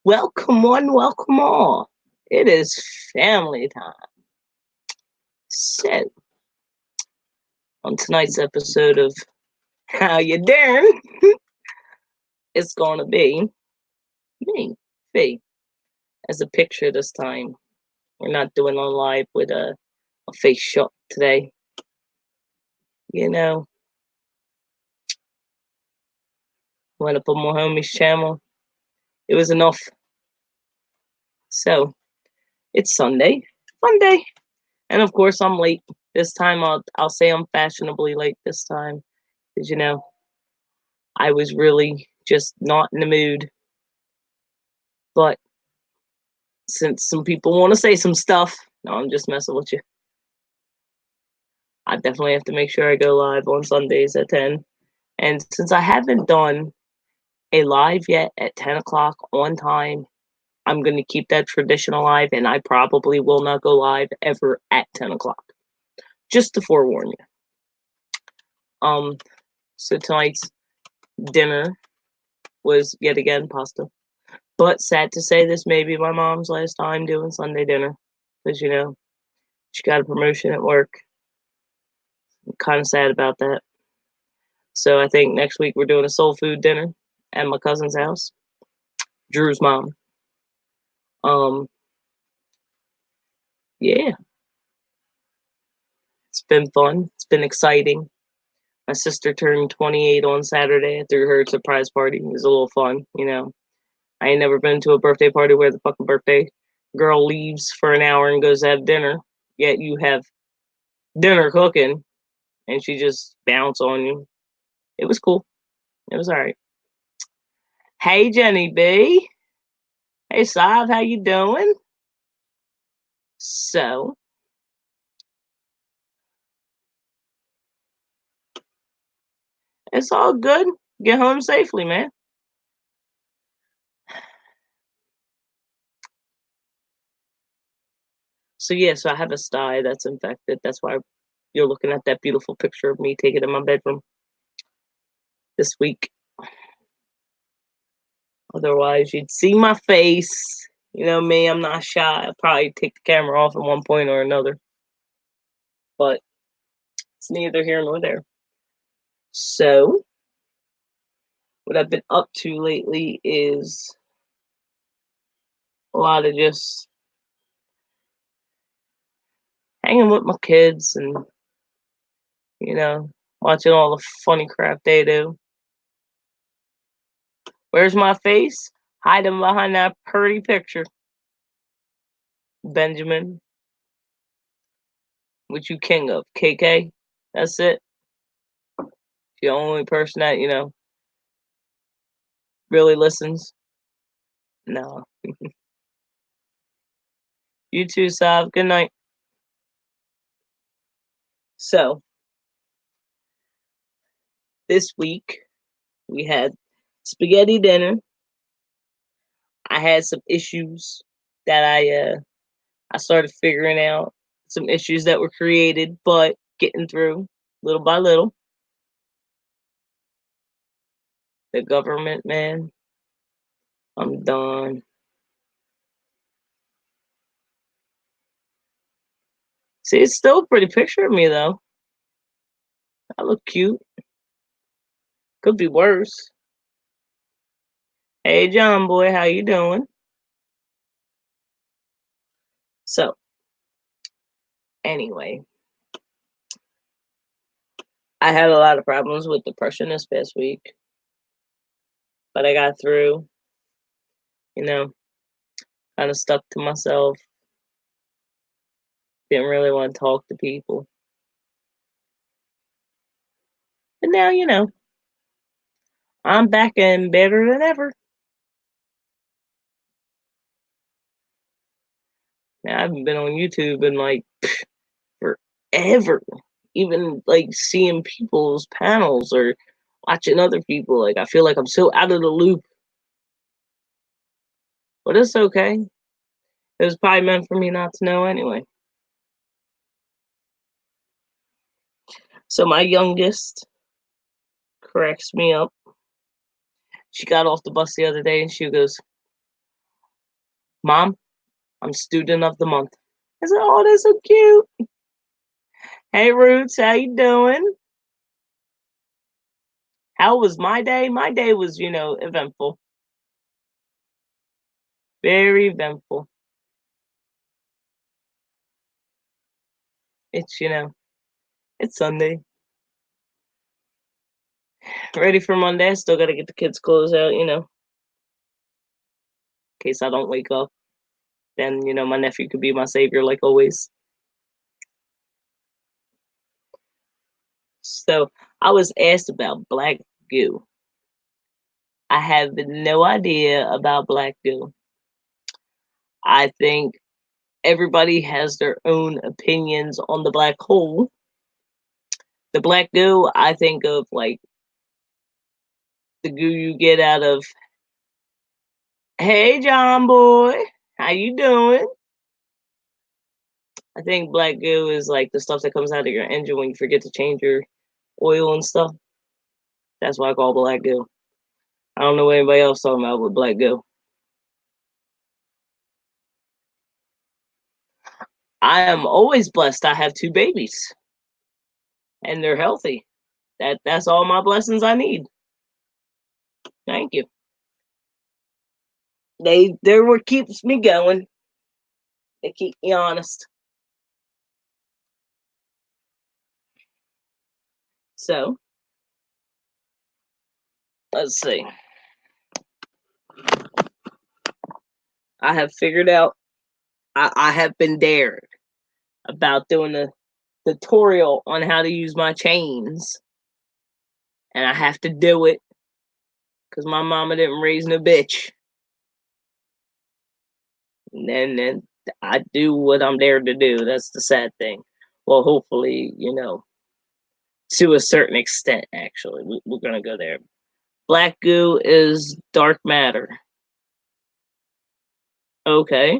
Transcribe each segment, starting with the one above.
Welcome one, welcome all. It is family time. So, on tonight's episode of How You Doing, it's going to be me, Fee, as a picture this time. We're not doing on live with a face shot today. You know, went up on my homie's channel. It was enough. So, it's Sunday. Fun day. And of course, I'm late. This time, I'll say I'm fashionably late this time. Because, I was really just not in the mood. But since some people want to say some stuff, no, I'm just messing with you. I definitely have to make sure I go live on Sundays at 10. And since I haven't done a live yet at 10 o'clock on time, I'm going to keep that tradition alive, and I probably will not go live ever at 10 o'clock. Just to forewarn you. So tonight's dinner was yet again pasta. But sad to say, this may be my mom's last time doing Sunday dinner. Because, she got a promotion at work. I'm kind of sad about that. So I think next week we're doing a soul food dinner at my cousin's house, Drew's mom. Yeah, it's been fun. It's been exciting. My sister turned 28 on Saturday. I threw her a surprise party. It was a little fun. I ain't never been to a birthday party where the fucking birthday girl leaves for an hour and goes to have dinner. Yet you have dinner cooking, and she just bounce on you. It was cool. It was all right. Hey, Jenny B. Hey, Sav, how you doing? So, it's all good. Get home safely, man. So yeah, so I have a sty that's infected. That's why you're looking at that beautiful picture of me taking it in my bedroom this week. Otherwise, you'd see my face. You know me, I'm not shy. I'll probably take the camera off at one point or another. But it's neither here nor there. So, what I've been up to lately is a lot of just hanging with my kids and, watching all the funny crap they do. Where's my face? Hiding behind that pretty picture. Benjamin, which you king of? KK? That's it. The only person that, really listens. No. You too, Sav. Good night. So, this week we had spaghetti dinner. I had some issues that I started figuring out. Some issues that were created, but getting through little by little. The government, man. I'm done. See, it's still a pretty picture of me though. I look cute. Could be worse. Hey, John boy, how you doing? So, anyway, I had a lot of problems with depression this past week, but I got through. Kind of stuck to myself. Didn't really want to talk to people. But now, I'm back and better than ever. Now, I haven't been on YouTube in like forever. Even like seeing people's panels or watching other people. Like, I feel like I'm so out of the loop. But it's okay. It was probably meant for me not to know anyway. So, my youngest corrects me up. She got off the bus the other day and she goes, Mom, I'm student of the month. I said, oh, that's so cute. Hey, Roots, how you doing? How was my day? My day was, eventful. Very eventful. It's, it's Sunday. Ready for Monday. I still got to get the kids' clothes out, in case I don't wake up. Then, my nephew could be my savior like always. So I was asked about black goo. I have no idea about black goo. I think everybody has their own opinions on the black hole. The black goo, I think of like the goo you get out of, hey John boy, how you doing? I think black goo is like the stuff that comes out of your engine when you forget to change your oil and stuff. That's what I call black goo. I don't know what anybody else talking about with black goo. I am always blessed. I have 2 babies, and they're healthy. That's all my blessings I need. Thank you. They're what keeps me going. They keep me honest. So let's see. I have figured out. I have been dared about doing a tutorial on how to use my chains, and I have to do it because my mama didn't raise no bitch. And then I do what I'm dared to do. That's the sad thing. Well, hopefully, to a certain extent. Actually, we're gonna go there. Black goo is dark matter. Okay.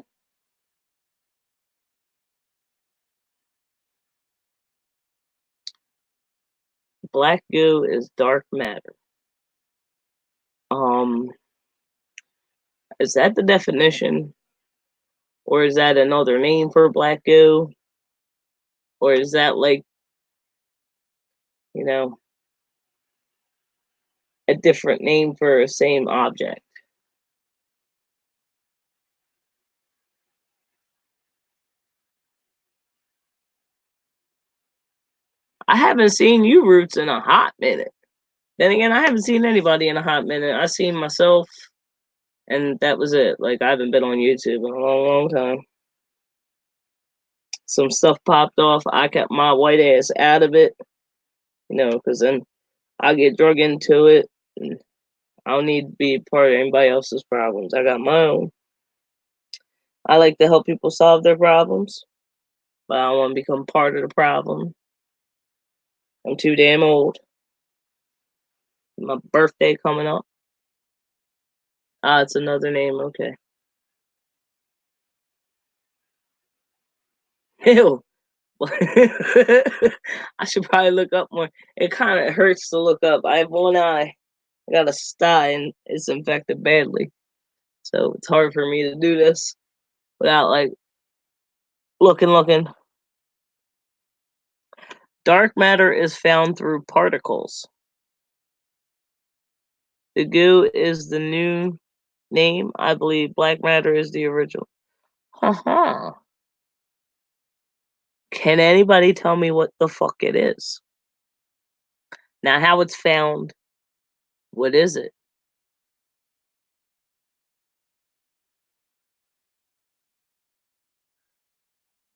Black goo is dark matter. Um, is that the definition? Or is that another name for black goo? Or is that like, you know, a different name for a same object? I haven't seen you Roots in a hot minute. Then again, I haven't seen anybody in a hot minute. I seen myself and that was it. Like I haven't been on YouTube in a long, long time. Some stuff popped off. I kept my white ass out of it, because then I get drug into it. And I don't need to be part of anybody else's problems. I got my own. I like to help people solve their problems, but I don't want to become part of the problem. I'm too damn old. My birthday coming up. Ah, it's another name. Okay. Ew. I should probably look up more. It kind of hurts to look up. I have one eye. I got a sty and it's infected badly. So it's hard for me to do this without like looking. Dark matter is found through particles. The goo is the new name. I believe black matter is the original. Haha. Can anybody tell me what the fuck it is? Now, how it's found, what is it?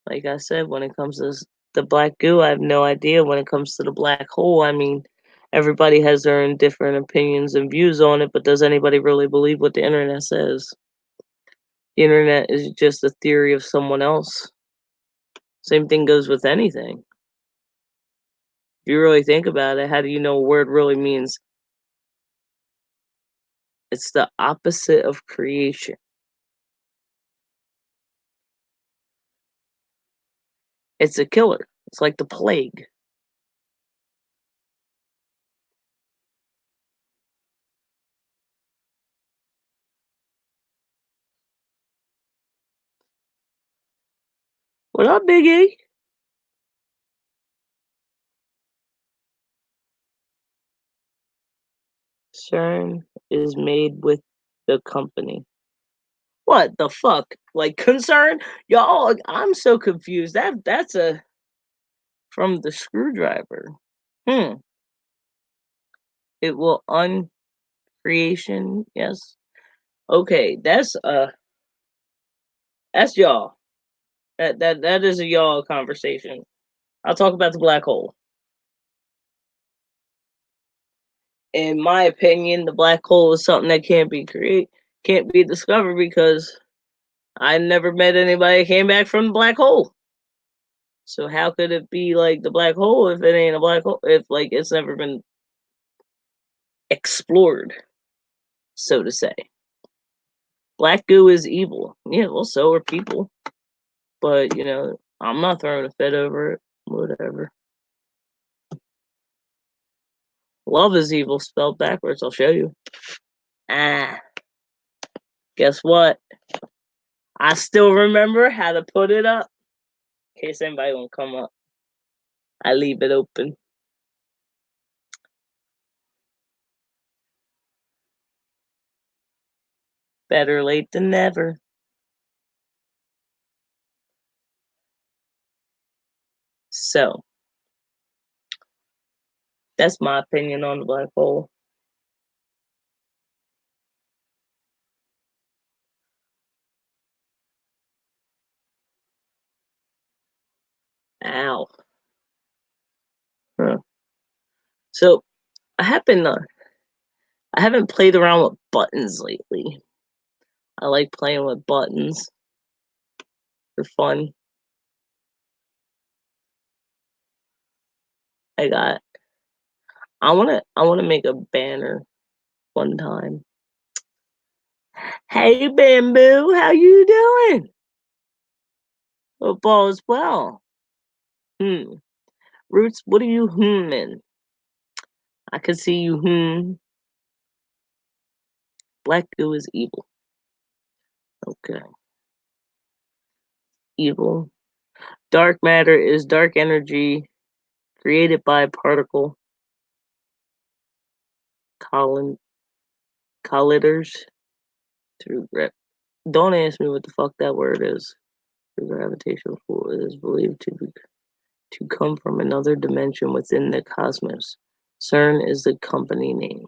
Like I said, when it comes to the black goo, I have no idea. When it comes to the black hole, I mean, everybody has their own different opinions and views on it, but does anybody really believe what the internet says? The internet is just a theory of someone else. Same thing goes with anything. If you really think about it, how do you know a word really means? It's the opposite of creation. It's a killer. It's like the plague. What up, Biggie? CERN is made with the company. What the fuck? Like concern? Y'all, I'm so confused. That's a from the screwdriver. Hmm. It will uncreation. Yes. Okay, that's y'all. That is a y'all conversation. I'll talk about the black hole. In my opinion, the black hole is something that can't be discovered because I never met anybody that came back from the black hole. So how could it be like the black hole if it ain't a black hole? If like it's never been explored, so to say. Black goo is evil. Yeah, well, so are people. But I'm not throwing a fit over it. Whatever. Love is evil spelled backwards. I'll show you. Ah, guess what? I still remember how to put it up. In case anybody won't come up, I leave it open. Better late than never. So, that's my opinion on the black hole. Ow. Huh. So, I haven't played around with buttons lately. I like playing with buttons. They're fun. I wanna make a banner one time. Hey Bamboo, how you doing? Football as well. Roots, what are you in? I can see you Black goo is evil. Okay. Evil. Dark matter is dark energy created by a particle colliders through don't ask me what the fuck that word is. The gravitational pull is believed to come from another dimension within the cosmos. CERN is the company name.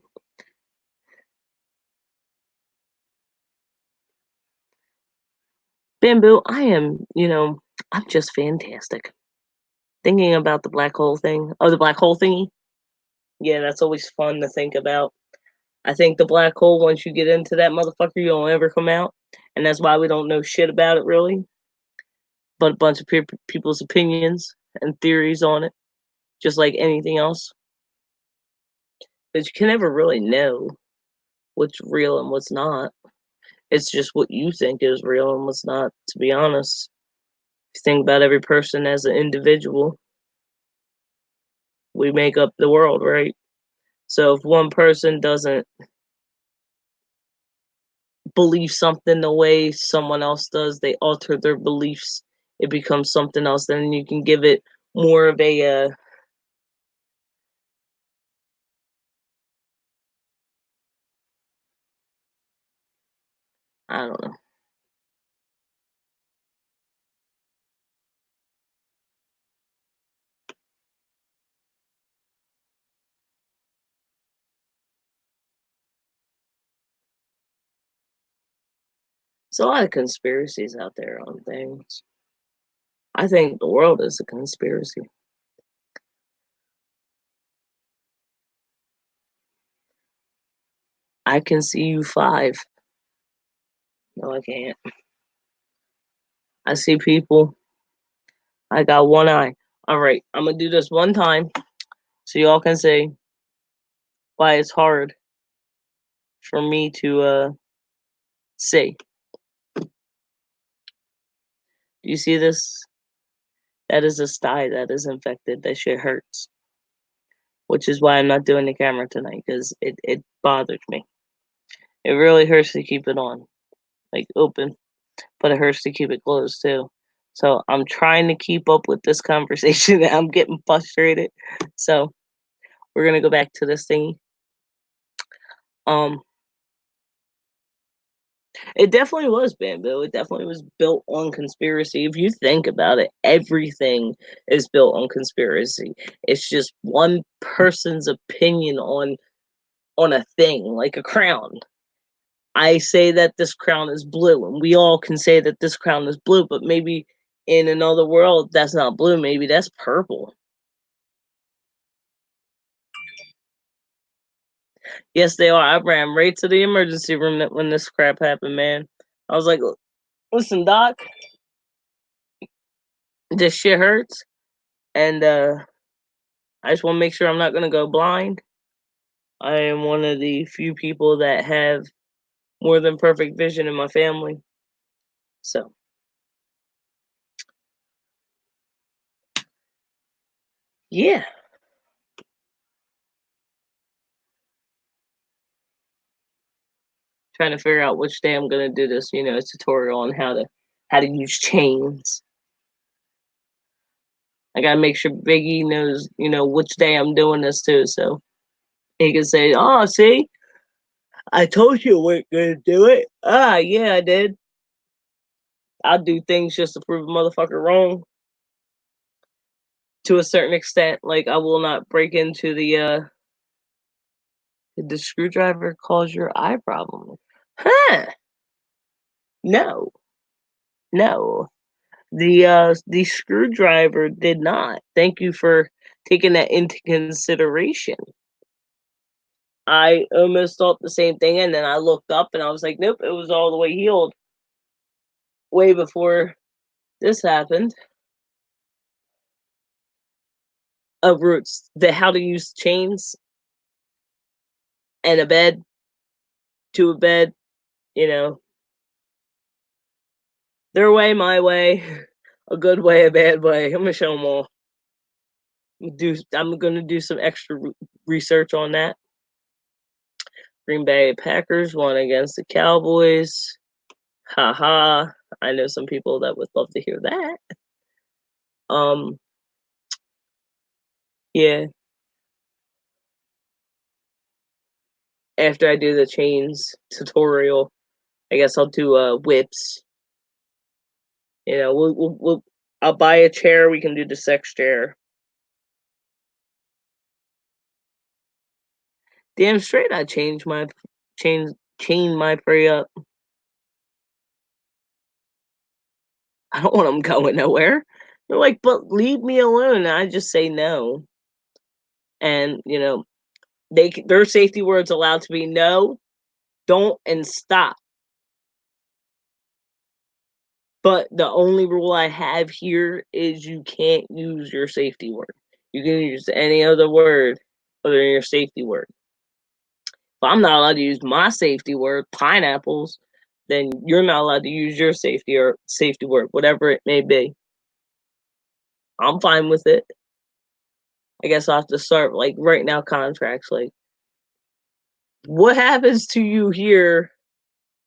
Bamboo, I'm just fantastic. Thinking about the black hole thing. Oh, the black hole thingy? Yeah, that's always fun to think about. I think the black hole, once you get into that motherfucker, you don't ever come out. And that's why we don't know shit about it, really. But a bunch of people's opinions and theories on it, just like anything else. But you can never really know what's real and what's not. It's just what you think is real and what's not, to be honest. If you think about every person as an individual, we make up the world, right? So if one person doesn't believe something the way someone else does, they alter their beliefs, it becomes something else. Then you can give it more of a I don't know. There's a lot of conspiracies out there on things. I think the world is a conspiracy. I can see you 5. No, I can't. I see people. I got one eye. All right, I'm gonna do this one time so y'all can say why it's hard for me to see. Do you see this? That is a sty that is infected. That shit hurts. Which is why I'm not doing the camera tonight, because it bothers me. It really hurts to keep it on, like open, but it hurts to keep it closed too. So I'm trying to keep up with this conversation. I'm getting frustrated. So we're gonna go back to this thing. Um, it definitely was bamboo. It definitely was built on conspiracy. If you think about it, everything is built on conspiracy. It's just one person's opinion on a thing, like a crown. I say that this crown is blue, and we all can say that this crown is blue, but maybe in another world that's not blue. Maybe that's purple. Yes, they are. I ran right to the emergency room when this crap happened, man. I was like, listen, doc, this shit hurts, and I just want to make sure I'm not gonna go blind. I am one of the few people that have more than perfect vision in my family. So, yeah, trying to figure out which day I'm gonna do this, tutorial on how to use chains. I gotta make sure Biggie knows, which day I'm doing this too, so he can say, "Oh, see, I told you we weren't gonna do it." Ah, yeah, I did. I'll do things just to prove a motherfucker wrong to a certain extent. Like I will not break into the screwdriver cause your eye problem. Huh? No, no. The screwdriver did not. Thank you for taking that into consideration. I almost thought the same thing, and then I looked up and I was like, nope, it was all the way healed way before this happened. Of roots, the how to use chains and a bed to a bed, you know, their way, my way, a good way, a bad way. I'm gonna show them all. I'm gonna do some extra research on that. Green Bay Packers won against the Cowboys. Ha ha. I know some people that would love to hear that. Um, yeah. After I do the chains tutorial, I guess I'll do whips. I'll buy a chair. We can do the sex chair. Damn straight, I chain my prey up. I don't want them going nowhere. They're like, but leave me alone. And I just say no. And their safety words allowed to be no, don't, and stop. But the only rule I have here is you can't use your safety word. You can use any other word other than your safety word. If I'm not allowed to use my safety word, pineapples, then you're not allowed to use your safety word, whatever it may be. I'm fine with it. I guess I'll have to start like right now contracts. Like, what happens to you here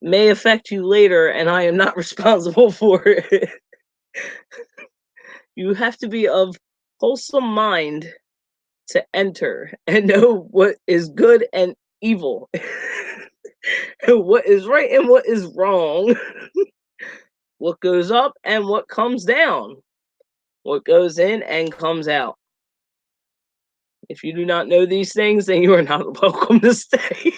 may affect you later, and I am not responsible for it. You have to be of wholesome mind to enter and know what is good and evil, and what is right and what is wrong, what goes up and what comes down, what goes in and comes out. If you do not know these things, then you are not welcome to stay.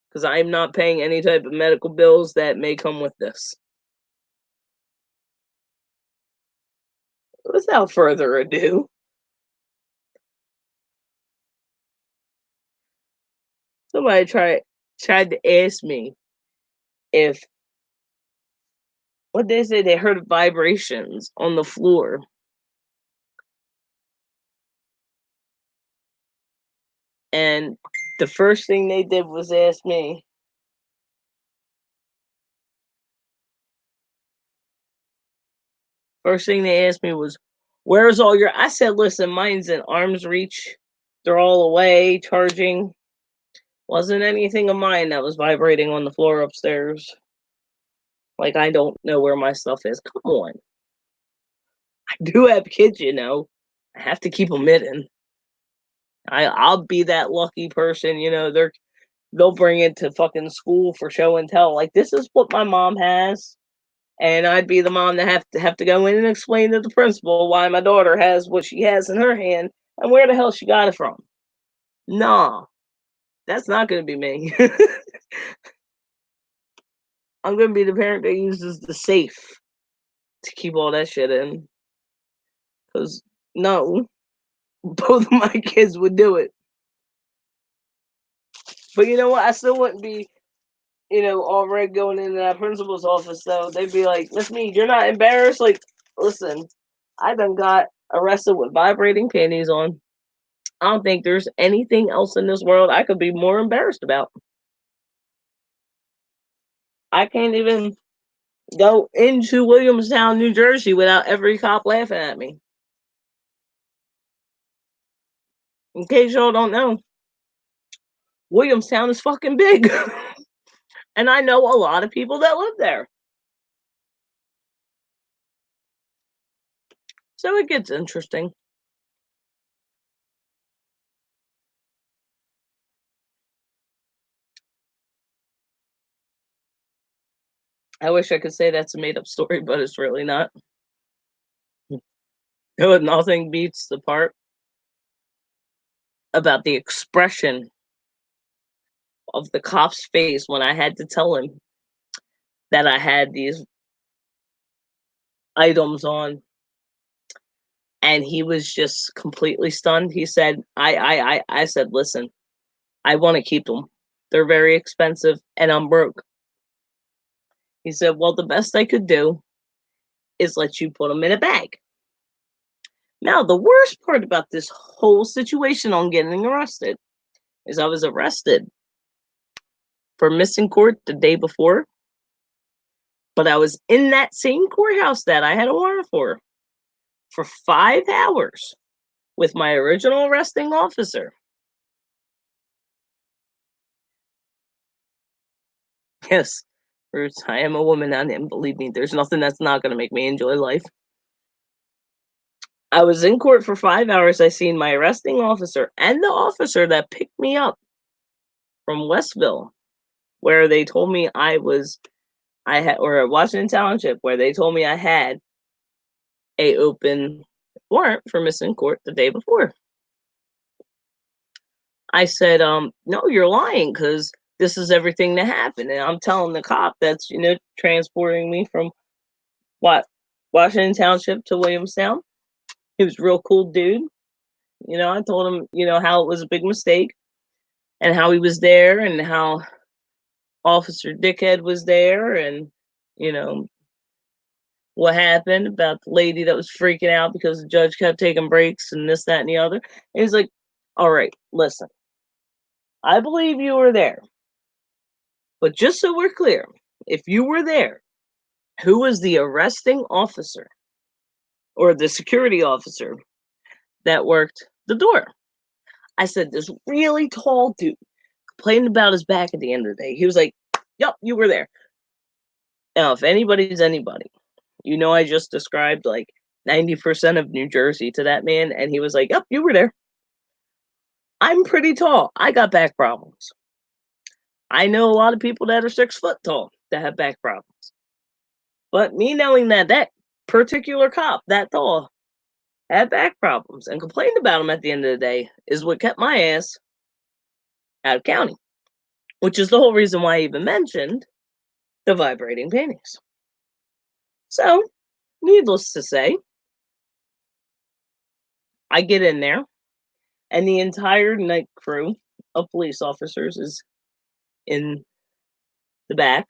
Because I am not paying any type of medical bills that may come with this. Without further ado, somebody tried to ask me if what they say they heard vibrations on the floor. And the first thing they did was ask me, first thing they asked me was, where's all your, I said, listen, mine's in arm's reach. They're all away, charging. Wasn't anything of mine that was vibrating on the floor upstairs. Like, I don't know where my stuff is. Come on. do have kids, you know. I have to keep them hidden. I'll be that lucky person, you know. They'll bring it to fucking school for show and tell. Like, this is what my mom has, and I'd be the mom that have to go in and explain to the principal why my daughter has what she has in her hand and where the hell she got it from. Nah, that's not gonna be me. I'm gonna be the parent that uses the safe to keep all that shit in. Cause no, both of my kids would do it. But you know what? I still wouldn't be, you know, all red going into that principal's office though. They'd be like, Miss Mead, you're not embarrassed? Like, listen, I done got arrested with vibrating panties on. I don't think there's anything else in this world I could be more embarrassed about. I can't even go into Williamstown, New Jersey without every cop laughing at me. In case y'all don't know, Williamstown is fucking big. And I know a lot of people that live there. So it gets interesting. I wish I could say that's a made up story, but it's really not. Nothing beats the part about the expression of the cop's face when I had to tell him that I had these items on, and he was just completely stunned. He said, I said, listen, I want to keep them. They're very expensive and I'm broke. He said, well, the best I could do is let you put them in a bag. Now, the worst part about this whole situation on getting arrested is I was arrested for missing court the day before, but I was in that same courthouse that I had a warrant for 5 hours with my original arresting officer. Yes, Bruce, I am a woman, and believe me, there's nothing that's not going to make me enjoy life. I was in court for 5 hours. I seen my arresting officer and the officer that picked me up from Westville, where they told me or Washington Township, where they told me I had a open warrant for missing court the day before. I said, no, you're lying, because this is everything that happened. And I'm telling the cop that's, you know, transporting me from Washington Township to Williamstown. He was a real cool dude. You know, I told him, you know, how it was a big mistake and how he was there and how Officer Dickhead was there and, you know, what happened about the lady that was freaking out because the judge kept taking breaks and this, that, and the other. And he's like, all right, listen, I believe you were there. But just so we're clear, if you were there, who was the arresting officer or the security officer that worked the door? I said, this really tall dude complained about his back at the end of the day. He was like, yep, you were there. Now, if anybody's anybody, you know, I just described like 90% of New Jersey to that man, and he was like, yep, you were there. I'm pretty tall. I got back problems. I know a lot of people that are 6 foot tall that have back problems. But me knowing that particular cop, that tall, had back problems and complained about them at the end of the day is what kept my ass out of county. Which is the whole reason why I even mentioned the vibrating panties. So, needless to say, I get in there, and the entire night crew of police officers is in the back,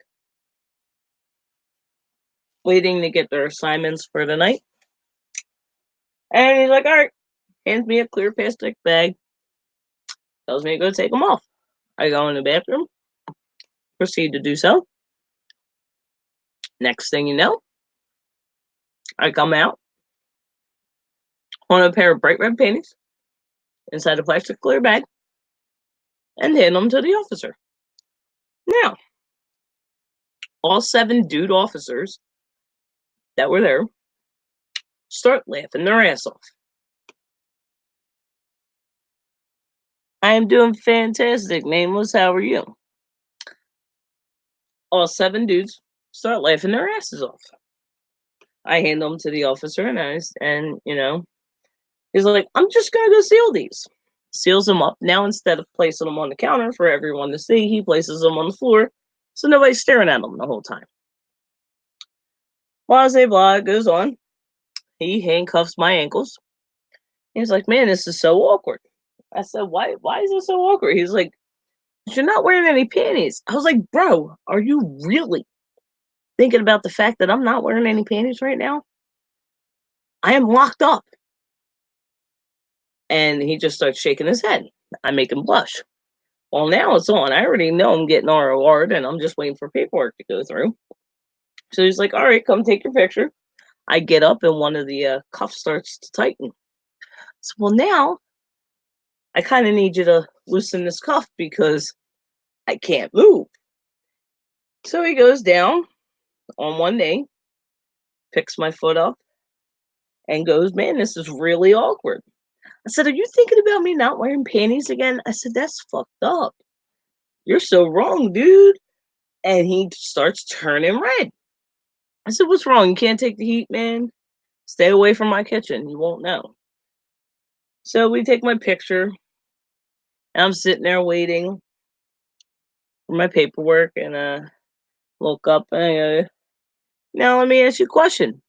waiting to get their assignments for the night. And he's like, all right, hands me a clear plastic bag, tells me to go take them off. I go in the bathroom, proceed to do so. Next thing you know, I come out on a pair of bright red panties inside a plastic clear bag and hand them to the officer. Now, all 7 dude officers that were there start laughing their ass off. I am doing fantastic, Nameless. How are you? All 7 dudes start laughing their asses off. I hand them to the officer, and he's like, I'm just gonna go seal these. Seals them up. Now, instead of placing them on the counter for everyone to see, he places them on the floor so nobody's staring at them the whole time. Blase blah goes on. He handcuffs my ankles. He's like, man, this is so awkward. I said, why is it so awkward? He's like, you're not wearing any panties. I was like, bro, are you really thinking about the fact that I'm not wearing any panties right now? I am locked up. And he just starts shaking his head. I make him blush. Well, now it's on. I already know I'm getting ROR'd, and I'm just waiting for paperwork to go through. So he's like, all right, come take your picture. I get up, and one of the cuffs starts to tighten. So, well, now I kind of need you to loosen this cuff because I can't move. So he goes down on one knee, picks my foot up, and goes, man, this is really awkward. I said, are you thinking about me not wearing panties again? I said, that's fucked up. You're so wrong, dude. And he starts turning red. I said, what's wrong? You can't take the heat, man? Stay away from my kitchen. You won't know. So we take my picture. And I'm sitting there waiting for my paperwork. And I look up and I go, now let me ask you a question.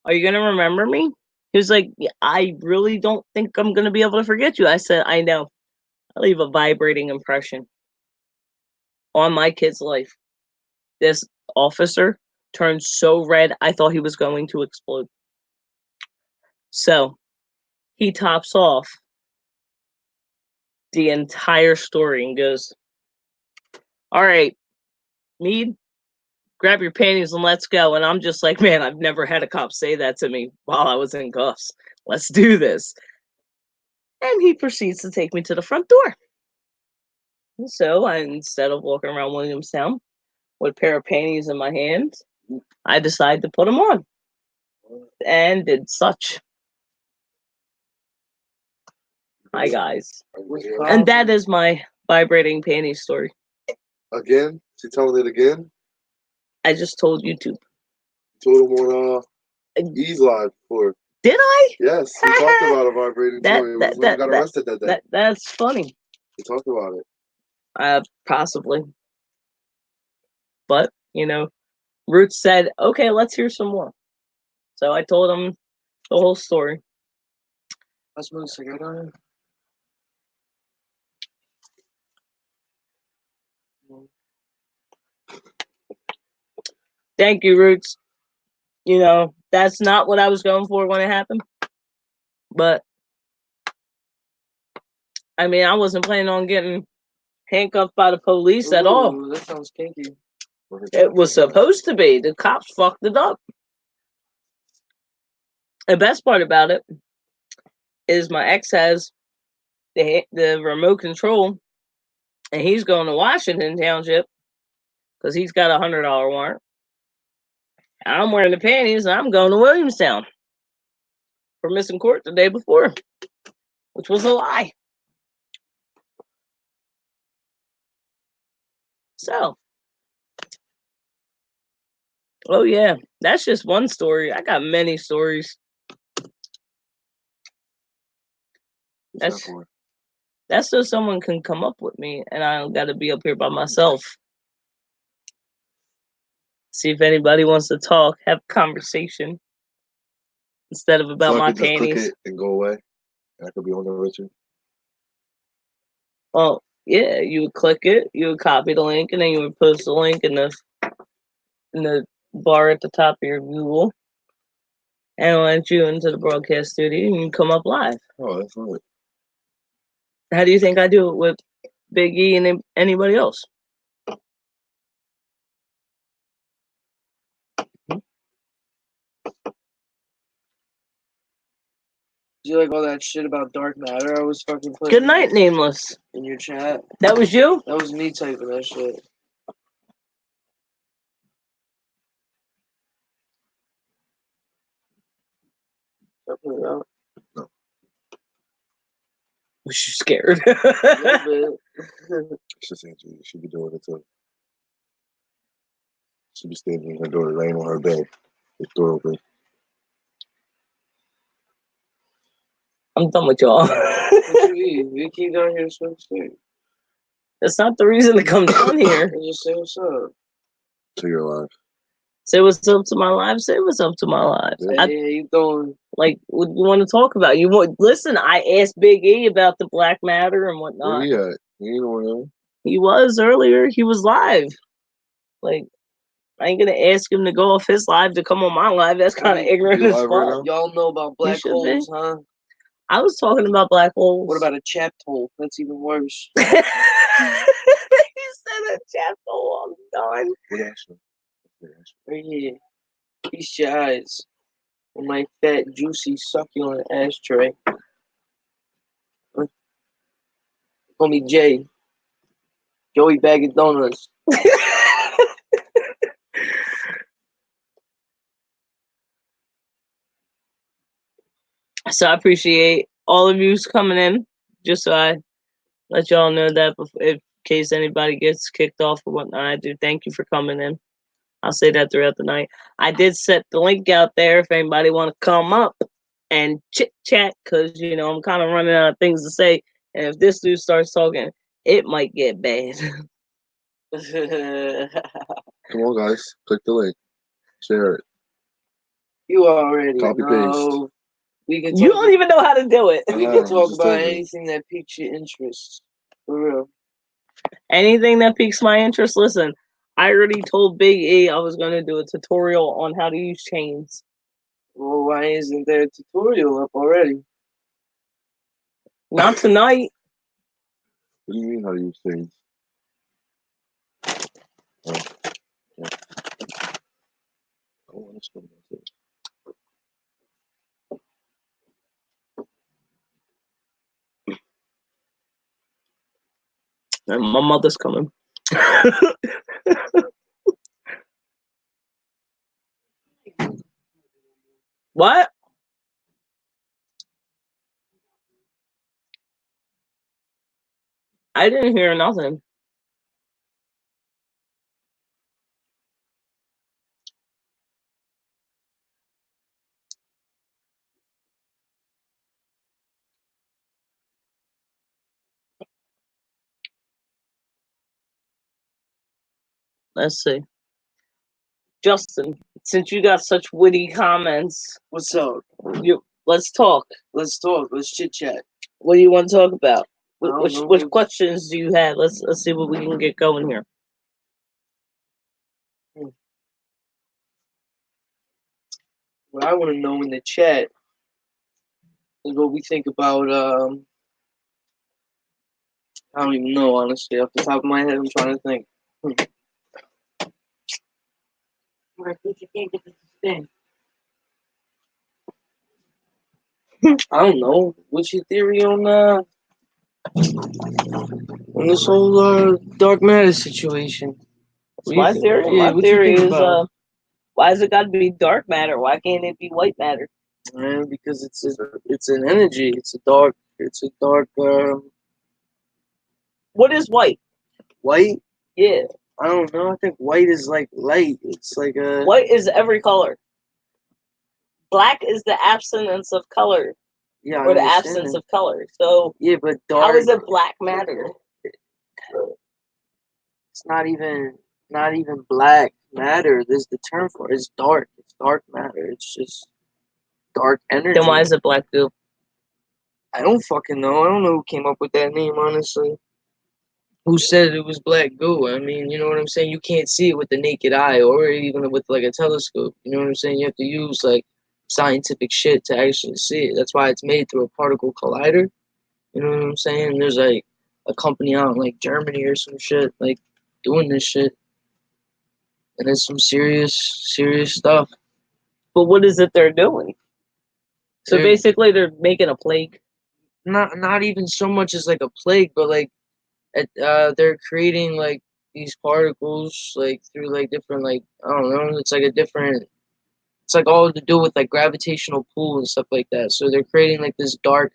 Are you going to remember me? He was like, yeah, I really don't think I'm going to be able to forget you. I said, I know. I leave a vibrating impression on my kid's life. This officer turned so red, I thought he was going to explode. So he tops off the entire story and goes, all right, Mead, grab your panties and let's go. And I'm just like, man, I've never had a cop say that to me while I was in cuffs. Let's do this. And he proceeds to take me to the front door. So instead of walking around Williamstown with a pair of panties in my hands, I decided to put them on and did such. Hi, guys. And that is my vibrating panties story. Again? She told it again? I just told YouTube. Told him on E's Live before. Did I? Yes, he talked about a vibrating story. When you got arrested that day. That's funny. He talked about it. Possibly. But, Roots said, okay, let's hear some more. So I told him the whole story. Let's move a cigarette on it. Thank you, Roots. That's not what I was going for when it happened. But, I mean, I wasn't planning on getting handcuffed by the police at all. That sounds kinky. It was supposed to be. The cops fucked it up. The best part about it is my ex has the remote control, and he's going to Washington Township because he's got a $100 warrant. I'm wearing the panties, and I'm going to Williamstown for missing court the day before, which was a lie. So, oh yeah, that's just one story. I got many stories. That's so someone can come up with me, and I don't got to be up here by myself. See if anybody wants to talk, have a conversation instead of about my panties. Just click it and go away. I could be on there with you. Well, yeah, you would click it, you would copy the link, and then you would post the link in the bar at the top of your Google, and it'll enter you into the broadcast studio, and you come up live. Oh, that's right. How do you think I do it with Big E and anybody else? Do you like all that shit about dark matter I was fucking putting? Good night, Nameless. In your chat. That was you? That was me typing that shit. Definitely out. Was you scared? A little bit. She's saying she be doing it too. She be standing in her door, laying on her bed, the door open. I'm done with y'all. What you eat? We keep down here so sick. That's not the reason to come down here. Just say what's up. So you're alive. Say what's up to my life. Say what's up to my life. Hey, how you doing? Like, what you want to talk about? You want listen? I asked Big E about the Black Matter and whatnot. Where he at? He ain't on him. He was earlier. He was live. Like, I ain't gonna ask him to go off his live to come on my live. That's kind of ignorant as fuck. Right, y'all know about black holes, huh? I was talking about black holes. What about a chapped hole? That's even worse. He said a chapped hole. I'm done. Right here. Feast your eyes on my fat, juicy, succulent ashtray. Call me Jay. Joey Bag of Donuts. So I appreciate all of yous coming in. Just so I let y'all know that in case anybody gets kicked off or whatnot, I do thank you for coming in. I'll say that throughout the night. I did set the link out there if anybody want to come up and chit chat, because you know I'm kind of running out of things to say, and if this dude starts talking, it might get bad. Come on, guys, click the link, share it. You already Copy know. paste. We can You don't even know how to do it. We can talk about anything that piques your interest. For real. Anything that piques my interest. Listen, I already told Big E I was going to do a tutorial on how to use chains. Well, why isn't there a tutorial up already? Not tonight. What do you mean how to use things? Oh, let's go. And my mother's coming. What? I didn't hear nothing. Let's see. Justin, since you got such witty comments, what's up? Let's talk. Let's talk. Let's chit chat. What do you want to talk about? Which questions do you have? Let's see what we can get going here. What I want to know in the chat is what we think about. I don't even know, honestly. Off the top of my head, I'm trying to think. I don't know. What's your theory on this whole dark matter situation? My theory is why has it got to be dark matter? Why can't it be white matter? Because it's an energy. It's a dark. What is white? White? Yeah. I don't know. I think white is like light. It's like a. White is every color. Black is the absence of color. Yeah. Or the absence of color. So yeah, but dark. How is it black matter? It's not even black matter. There's the term for it. It's dark. It's dark matter. It's just dark energy. Then why is it black goo? I don't fucking know. I don't know who came up with that name, honestly. Who said it was black goo? I mean, you know what I'm saying? You can't see it with the naked eye or even with like a telescope. You know what I'm saying? You have to use like scientific shit to actually see it. That's why it's made through a particle collider. You know what I'm saying? And there's like a company out in like Germany or some shit like doing this shit. And it's some serious stuff. But what is it they're doing? So basically they're making a plague. Not even so much as like a plague, but like they're creating like these particles like through like different like I don't know, it's like a different it's like all to do with like gravitational pull and stuff like that. So they're creating like this dark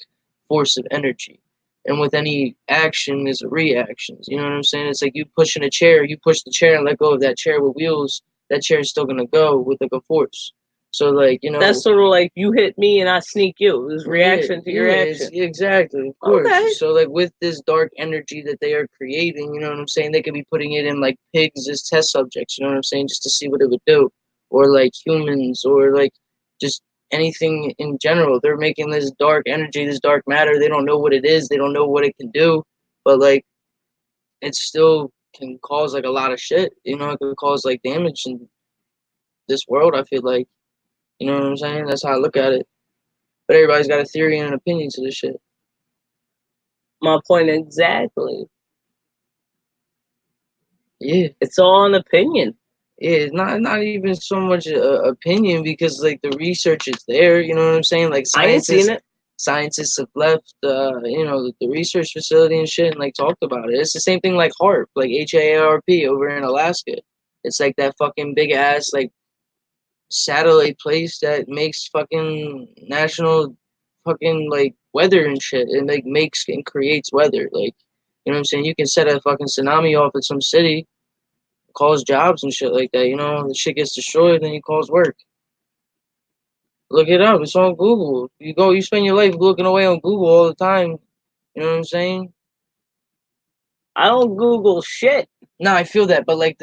force of energy. And with any action is a reaction. You know what I'm saying? It's like you pushing a chair, you push the chair and let go of that chair with wheels, that chair is still gonna go with like a force. So like, you know, that's sort of like you hit me and I sneak you. It's reaction to your action. Exactly, of course. Okay. So like with this dark energy that they are creating, you know what I'm saying? They could be putting it in like pigs as test subjects, you know what I'm saying, just to see what it would do. Or like humans, or like just anything in general. They're making this dark energy, this dark matter. They don't know what it is. They don't know what it can do, but like it still can cause like a lot of shit. You know, it could cause like damage in this world. I feel like, you know what I'm saying. That's how I look at it. But everybody's got a theory and an opinion to this shit. My point exactly. Yeah, it's all an opinion. Yeah, it's not even so much opinion, because like the research is there. You know what I'm saying? Like I ain't seen it. Scientists have left, you know, the research facility and shit, and like talked about it. It's the same thing like HAARP, like HAARP over in Alaska. It's like that fucking big ass like satellite place that makes fucking national fucking like weather and shit. It like makes and creates weather. Like, you know what I'm saying? You can set a fucking tsunami off at some city, cause jobs and shit like that. You know, the shit gets destroyed, then you cause work. Look it up. It's on Google. You spend your life looking away on Google all the time. You know what I'm saying? I don't Google shit. No, I feel that, but like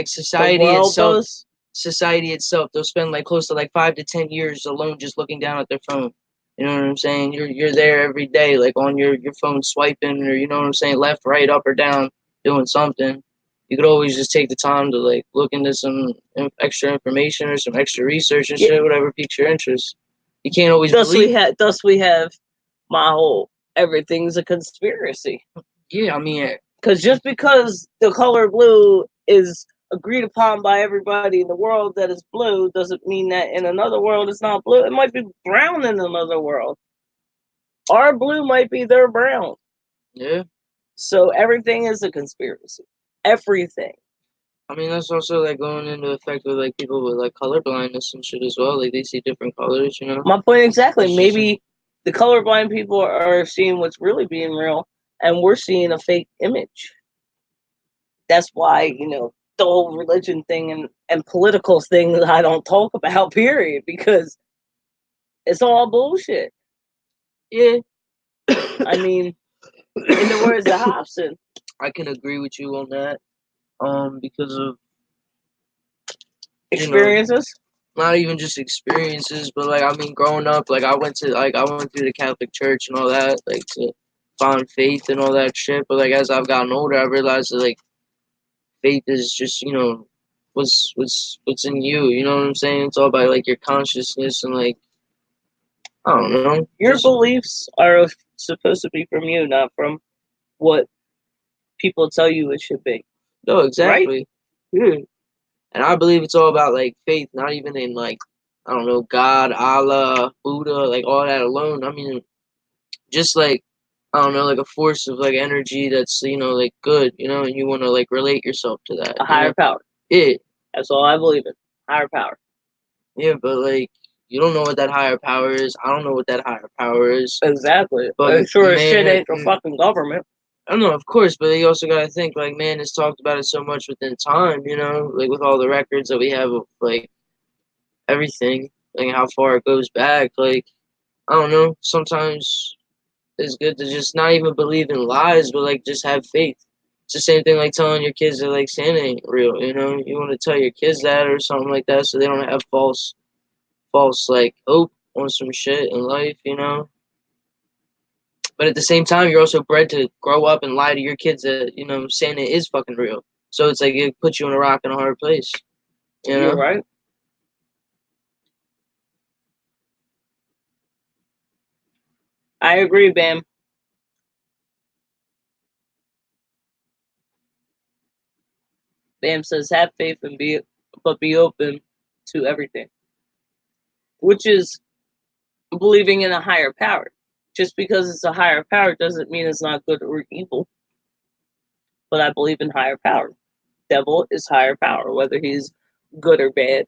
society itself, society itself, they'll spend like close to like 5 to 10 years alone just looking down at their phone. You know what I'm saying? You're there every day, like on your phone swiping, or you know what I'm saying, left, right, up or down, doing something. You could always just take the time to like look into some extra information or some extra research and shit, whatever piques your interest. You can't always believe. Thus we have my whole everything's a conspiracy. Yeah, I mean, because just because the color blue is agreed upon by everybody in the world that is blue doesn't mean that in another world it's not blue. It might be brown in another world. Our blue might be their brown. Yeah. So everything is a conspiracy. Everything. I mean, that's also like going into effect with like people with like color blindness and shit as well. Like they see different colors, you know. My point exactly. Maybe the colorblind people are seeing what's really being real, and we're seeing a fake image. That's why, you know, the whole religion thing and political thing that I don't talk about, period, because it's all bullshit. Yeah. I mean, in the words of Hobson, I can agree with you on that. Because of experiences. Not even just experiences, but like, I mean, growing up, like I went through the Catholic Church and all that, like to find faith and all that shit. But like as I've gotten older, I realized that like faith is just, you know, what's in you. You know what I'm saying? It's all about like your consciousness and like, I don't know. Your beliefs are supposed to be from you, not from what people tell you it should be. No, exactly. Right? And I believe it's all about like faith, not even in like, I don't know, God, Allah, Buddha, like all that alone. I mean, just like, I don't know, like a force of like energy that's, you know, like good, you know, and you want to like relate yourself to that. A higher power. Yeah. That's all I believe in. Higher power. Yeah, but like, you don't know what that higher power is. I don't know what that higher power is. Exactly. But I'm sure shit ain't the fucking government. I don't know, of course, but you also gotta think, like, man has talked about it so much within time, you know, like with all the records that we have of like everything, like how far it goes back. Like, I don't know, sometimes it's good to just not even believe in lies, but like just have faith. It's the same thing like telling your kids that like Santa ain't real, you know. You want to tell your kids that or something like that, so they don't have false like hope on some shit in life, you know. But at the same time, you're also bred to grow up and lie to your kids that, you know, Santa is fucking real. So it's like it puts you in a rock and a hard place. You know? You're right. I agree, Bam. Bam says, have faith and be open to everything. Which is believing in a higher power. Just because it's a higher power doesn't mean it's not good or evil. But I believe in higher power. Devil is higher power, whether he's good or bad.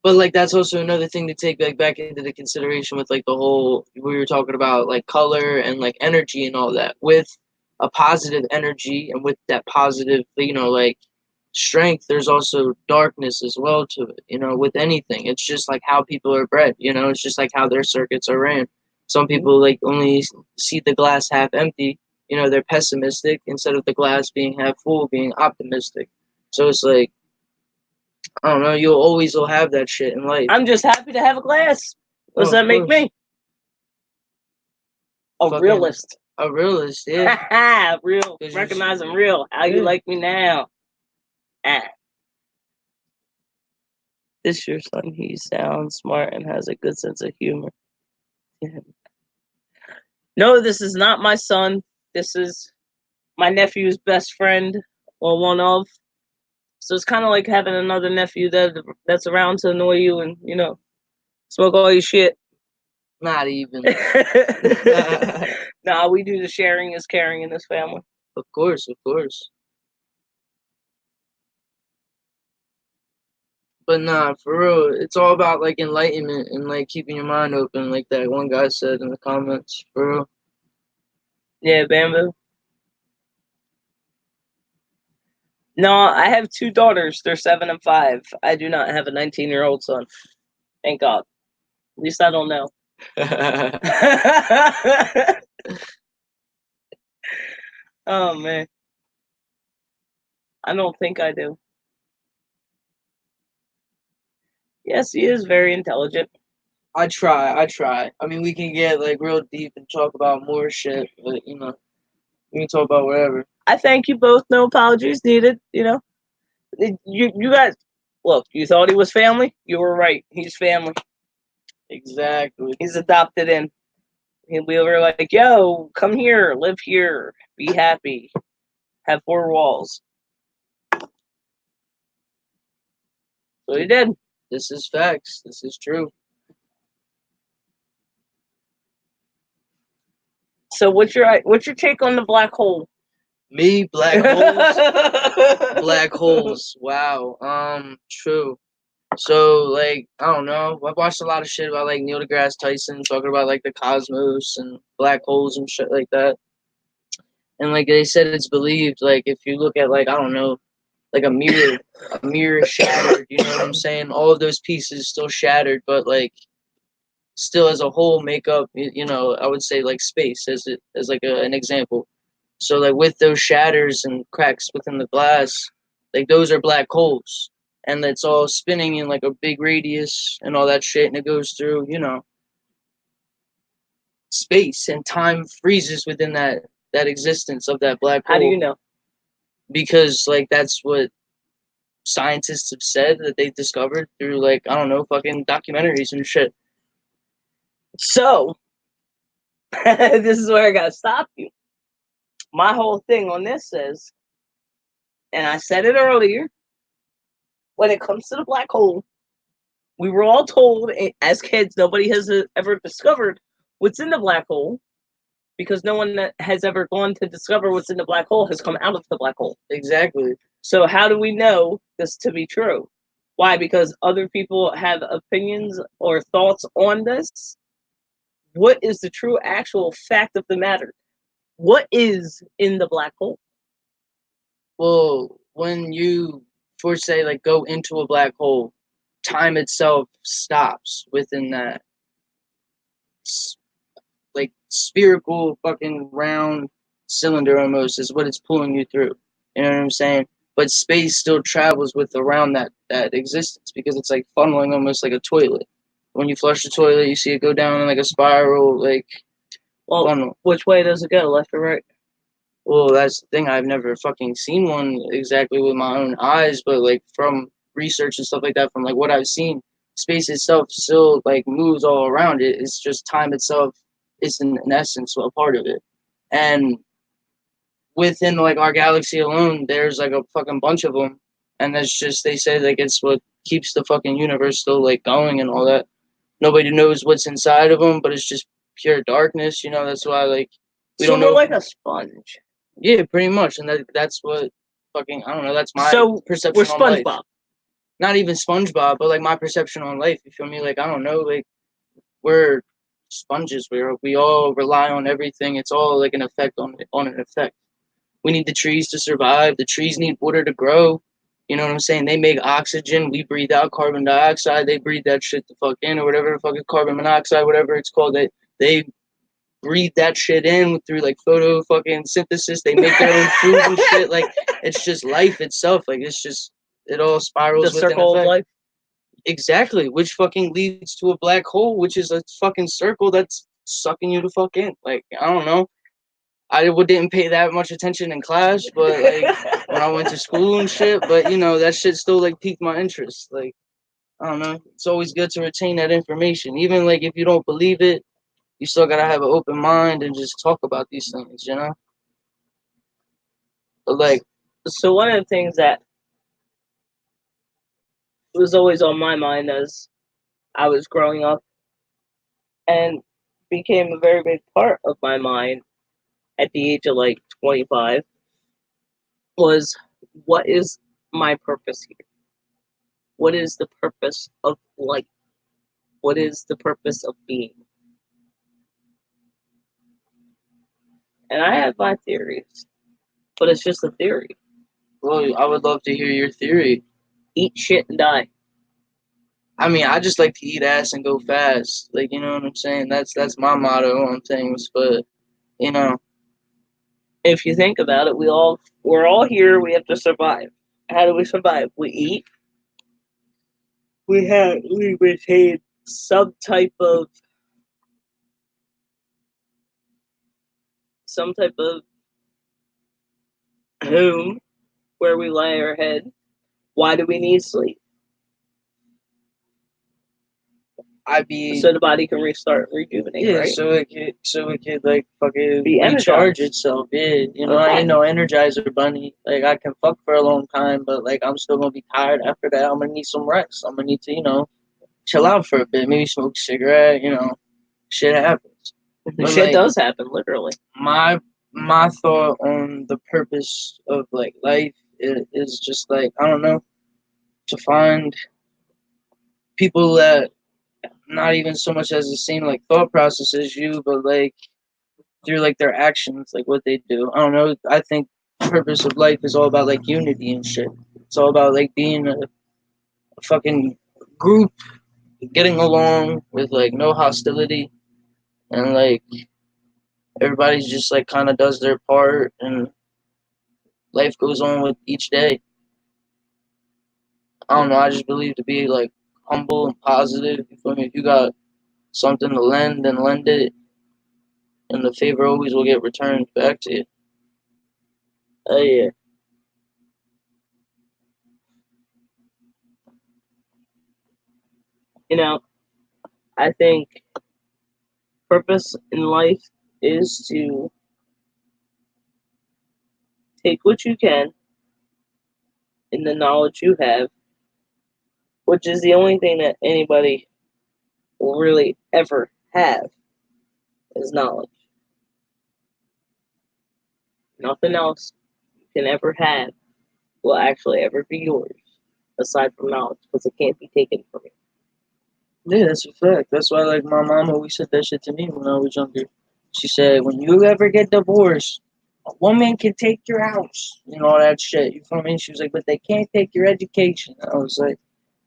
But like that's also another thing to take like back into the consideration with like the whole we were talking about like color and like energy and all that. With a positive energy and with that positive, like strength, there's also darkness as well to it. With anything, it's just like how people are bred. It's just like how their circuits are ran. Some people like only see the glass half empty. They're pessimistic instead of the glass being half full, being optimistic. So it's like I don't know. You'll always will have that shit in life. I'm just happy to have a glass. What does that make me? A realist. A realist, yeah. Real. Recognize I'm real. How you like me now? This your son. He sounds smart and has a good sense of humor. Yeah. No, this is not my son. This is my nephew's best friend, or one of. So it's kind of like having another nephew that's around to annoy you and, smoke all your shit. Not even. Nah, we do the sharing is caring in this family. Of course, of course. But nah, for real, it's all about like enlightenment and like keeping your mind open, like that one guy said in the comments. For real. Yeah, Bamboo. No, I have 2 daughters. They're 7 and 5. I do not have a 19-year-old son. Thank God. At least I don't know. Oh, man. I don't think I do. Yes, he is very intelligent. I try. I mean, we can get like real deep and talk about more shit, but we can talk about whatever. I thank you both. No apologies needed. You guys, look. You thought he was family. You were right. He's family. Exactly. He's adopted in. And we were like, "Yo, come here, live here, be happy, have 4 walls." So he did. This is facts. This is true. So what's your take on the black hole? Me, black holes. Black holes. Wow. True. So like I don't know. I've watched a lot of shit about like Neil deGrasse Tyson talking about like the cosmos and black holes and shit like that. And like they said, it's believed like if you look at like I don't know, like a mirror shattered. You know what I'm saying? All of those pieces still shattered, but like still as a whole make up. I would say like space as like an example. So like with those shatters and cracks within the glass, like those are black holes, and it's all spinning in like a big radius and all that shit, and it goes through space, and time freezes within that existence of that black hole. How do you know? Because like that's what scientists have said that they discovered through like I don't know fucking documentaries and shit. So this is where I gotta stop you. My whole thing on this is, and I said it earlier, when it comes to the black hole, we were all told as kids nobody has ever discovered what's in the black hole, because no one that has ever gone to discover what's in the black hole has come out of the black hole. Exactly. So how do we know this to be true? Why? Because other people have opinions or thoughts on this? What is the true actual fact of the matter? What is in the black hole? Well, when you first say like go into a black hole, time itself stops within that like spherical fucking round cylinder almost is what it's pulling you through. You know what I'm saying? But space still travels with around that existence because it's like funneling almost like a toilet. When you flush the toilet, you see it go down in like a spiral, like funnel. Which way does it go, left or right? Well, that's the thing. I've never fucking seen one exactly with my own eyes, but like from research and stuff like that, from like what I've seen, space itself still like moves all around it. It's just time itself is in essence a part of it. And within like our galaxy alone, there's like a fucking bunch of them. And that's just, they say like it's what keeps the fucking universe still like going and all that. Nobody knows what's inside of them, but it's just pure darkness. That's why like we don't know. Like a sponge. Yeah, pretty much, and that's what fucking I don't know. That's my perception. We're SpongeBob. not even SpongeBob, but like my perception on life. You feel me? Like I don't know, like we're sponges. We all rely on everything. It's all like an effect on an effect. We need the trees to survive. The trees need water to grow. You know what I'm saying? They make oxygen. We breathe out carbon dioxide. They breathe that shit the fuck in, or whatever the fuck is carbon monoxide, whatever it's called. They breathe that shit in through like photo fucking synthesis. They make their own food and shit. Like it's just life itself. Like it's just it all spirals The with an circle of effect. life. Exactly, which fucking leads to a black hole, which is a fucking circle that's sucking you to fuck in. Like I don't know. Didn't pay that much attention in class, but like when I went to school and shit. But you know that shit still like piqued my interest. Like I don't know. It's always good to retain that information, even like if you don't believe it. You still gotta have an open mind and just talk about these things, you know. But like, so one of the things that was always on my mind as I was growing up, and became a very big part of my mind at the age of like 25, was what is my purpose here? What is the purpose of life? What is the purpose of being? And I have my theories, but it's just a theory. well, I would love to hear your theory. Eat shit and die. I mean, I just like to eat ass and go fast. Like, you know what I'm saying? That's my motto on things. But you know, If you think about it, we're all here. We have to survive. How do we survive? We eat. We retain some type of home where we lay our head. Why do we need sleep? So the body can restart, rejuvenate. yeah, right? so it could like fucking Be recharge energized. itself. Yeah, you know, Okay. I ain't no Energizer bunny. Like I can fuck for a long time, but like I'm still gonna be tired after that. I'm gonna need some rest. I'm gonna need to, you know, chill out for a bit. Maybe smoke a cigarette. You know, shit happens. But, Shit like, does happen, literally. my thought on the purpose of like life is just like I don't know, to find people that not even so much as the same like thought process as you, but like through like their actions, like what they do. I don't know. I think purpose of life is all about like unity and shit. It's all about like being a fucking group, getting along with like no hostility, and like everybody's just like kind of does their part, and life goes on with each day. I don't know. I just believe to be like humble and positive. You feel me? If you got something to lend, then lend it, and the favor always will get returned back to you. Oh yeah. You know, I think purpose in life is to take what you can in the knowledge you have, which is the only thing that anybody will really ever have is knowledge. Nothing else you can ever have will actually ever be yours aside from knowledge because it can't be taken from you. Yeah, that's a fact. That's why, like, my mom always said that shit to me when I was younger. She said, when you ever get divorced, a woman can take your house and all that shit. You feel me? She was like, but they can't take your education. I was like,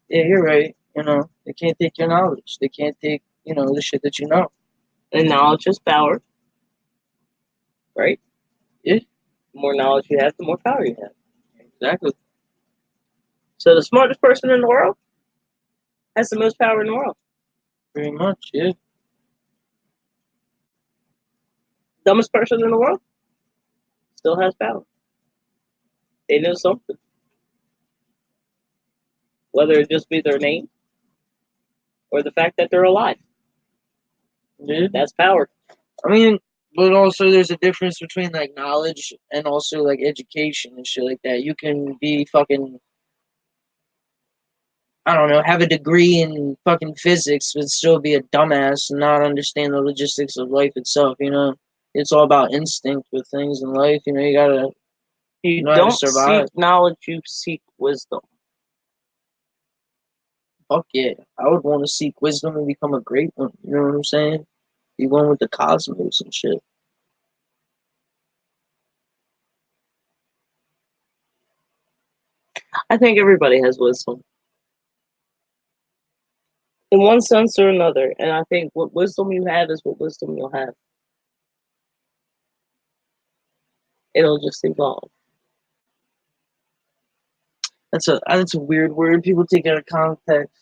yeah, you're right. You know, they can't take your knowledge. They can't take, you know, the shit that you know. And knowledge is power, right? Yeah. The more knowledge you have, the more power you have. Exactly. So the smartest person in the world has the most power in the world. Pretty much, yeah. Dumbest person in the world still has power. They know something. Whether it just be their name or the fact that they're alive. Yeah. That's power. I mean, but also there's a difference between like knowledge and also like education and shit like that. You can be fucking, I don't know, have a degree in fucking physics but still be a dumbass and not understand the logistics of life itself, you know? It's all about instinct with things in life, you know, you gotta You know how to don't survive. seek knowledge, you seek wisdom. Fuck yeah. I would want to seek wisdom and become a great one. You know what I'm saying? Be one with the cosmos and shit. I think everybody has wisdom. In one sense or another. And I think what wisdom you have is what wisdom you'll have. It'll just evolve. That's a weird word. People take it out of context.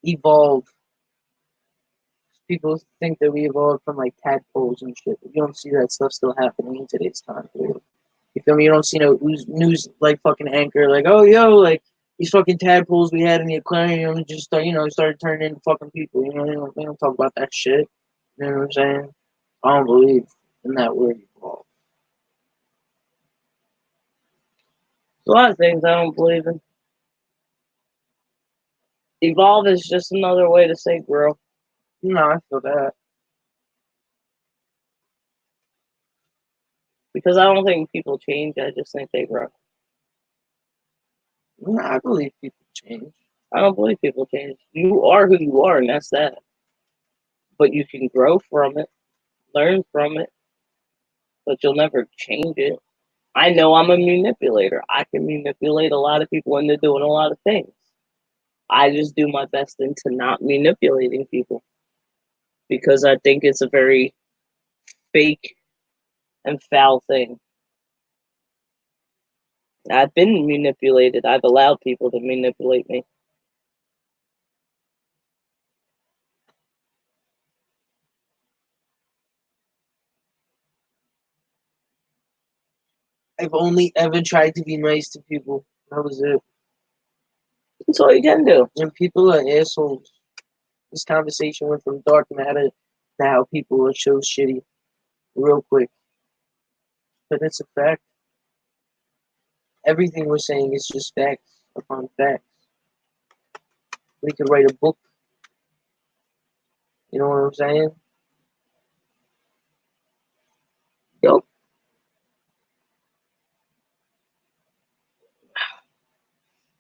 Evolve. People think that we evolved from like tadpoles and shit. But you don't see that stuff still happening in today's time period. You feel me? You don't see no news like fucking anchor like, oh yo, like these fucking tadpoles we had in the aquarium just started turning into fucking people. You know, they don't talk about that shit. You know what I'm saying? I don't believe in that word evolve. A lot of things I don't believe in. Evolve is just another way to say grow. No, I feel that. Because I don't think people change, I just think they grow. No, I believe people change. I don't believe people change. You are who you are, and that's that. But you can grow from it, learn from it, but you'll never change it. I know I'm a manipulator. I can manipulate a lot of people into doing a lot of things. I just do my best into not manipulating people because I think it's a very fake and foul thing. I've been manipulated. I've allowed people to manipulate me. I've only ever tried to be nice to people. That was it. That's all you can do. And people are assholes. This conversation went from dark matter to how people are so shitty real quick. But it's a fact. Everything we're saying is just facts upon facts. We could write a book. You know what I'm saying? Yep.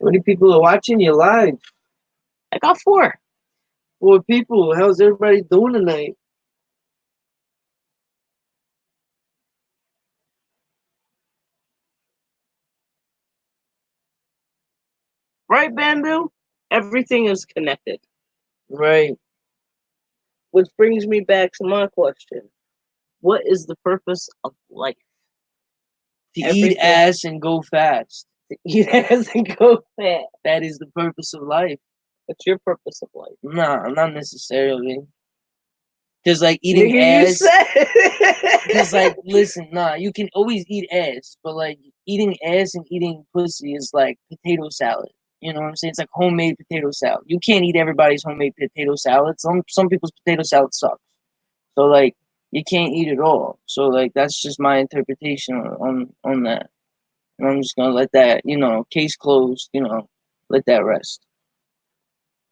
How many people are watching you live? I got 4. 4 people. How's everybody doing tonight? Right, Bamboo? Everything is connected. Right. Which brings me back to my question. What is the purpose of life? To eat ass and go fast. To eat ass and go fast. That is the purpose of life. What's your purpose of life? Nah, not necessarily. Because like eating ass. Because like, listen, nah, you can always eat ass, but like eating ass and eating pussy is like potato salad. You know what I'm saying? It's like homemade potato salad. You can't eat everybody's homemade potato salad. Some people's potato salad sucks. So like you can't eat it all. So like that's just my interpretation on that. And I'm just gonna let that, case closed, let that rest.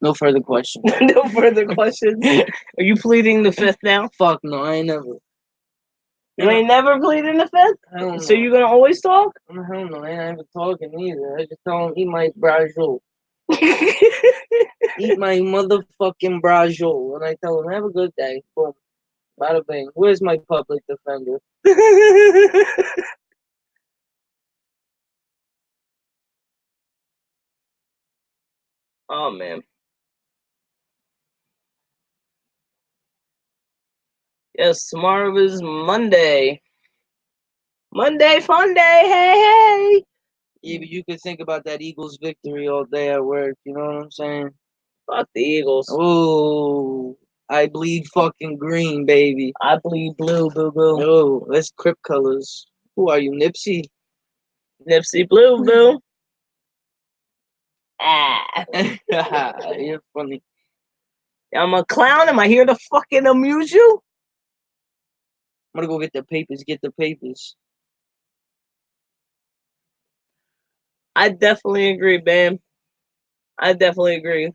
No further questions. No further questions. Are you pleading the 5th now? Fuck no, I ain't never. You ain't never pleading the 5th? So you're gonna always talk? Hell no, I ain't never talking either. I just tell him eat my brajol. Eat my motherfucking brajol. And I tell him have a good day. Boom. Bada bing. Where's my public defender? Oh man. Yes, tomorrow is Monday. Monday fun day, hey. Yeah, but you could think about that Eagles victory all day at work, you know what I'm saying? Fuck the Eagles. Oh, I bleed fucking green, baby. I bleed blue, boo boo. Oh, that's Crip colors. Who are you, Nipsey? Nipsey blue, boo. Ah. You're funny. I'm a clown. Am I here to fucking amuse you? I'm gonna go get the papers. Get the papers. I definitely agree, babe. I definitely agree.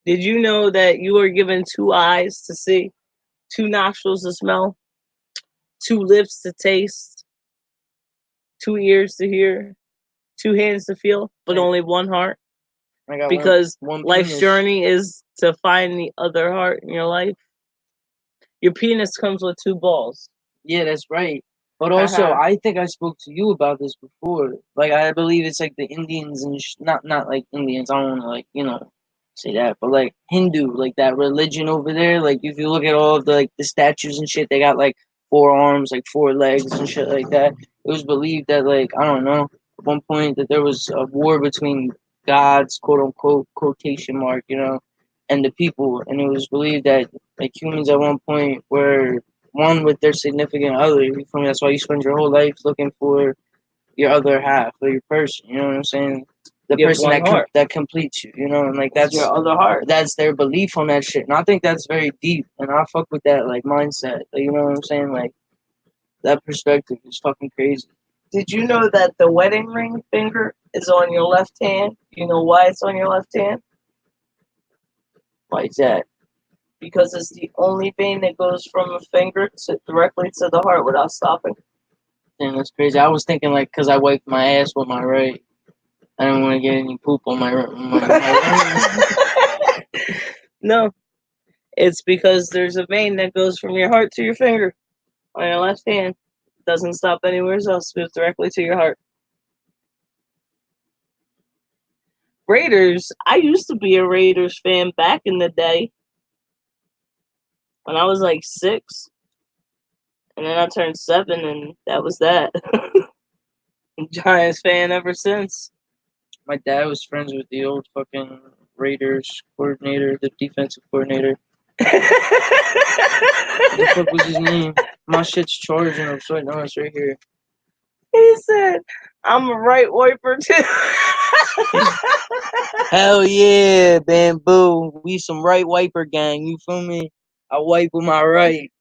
Did you know that you are given 2 eyes to see, 2 nostrils to smell, 2 lips to taste, 2 ears to hear, 2 hands to feel, but only 1 heart? Because life's journey is to find the other heart in your life. Your penis comes with 2 balls. Yeah, that's right. But also, I think I spoke to you about this before. Like, I believe it's like the Indians and not like Indians. I don't want to say that, but like Hindu, like that religion over there. Like, if you look at all of the statues and shit, they got like 4 arms, like 4 legs and shit like that. It was believed that I don't know, at one point that there was a war between gods, quote unquote, quotation mark, and the people, and it was believed that like humans at one point were one with their significant other. You feel me? That's why you spend your whole life looking for your other half or your person. You know what I'm saying? The person that completes you. And like that's your other heart. That's their belief on that shit. And I think that's very deep. And I fuck with that mindset. You know what I'm saying? Like that perspective is fucking crazy. Did you know that the wedding ring finger is on your left hand? You know why it's on your left hand? Why is that? Because it's the only vein that goes from the finger directly to the heart without stopping. Damn, that's crazy. I was thinking because I wiped my ass with my right. I didn't want to get any poop on my right. No, it's because there's a vein that goes from your heart to your finger on your left hand. It doesn't stop anywhere else. It goes directly to your heart. Raiders. I used to be a Raiders fan back in the day. When I was like 6, and then I turned 7, and that was that. Giants fan ever since. My dad was friends with the old fucking Raiders coordinator, the defensive coordinator. What the fuck was his name? My shit's charging up, so I know it's right here. He said, I'm a right wiper too. Hell yeah, Bamboo. We some right wiper gang, you feel me? I wipe with my right.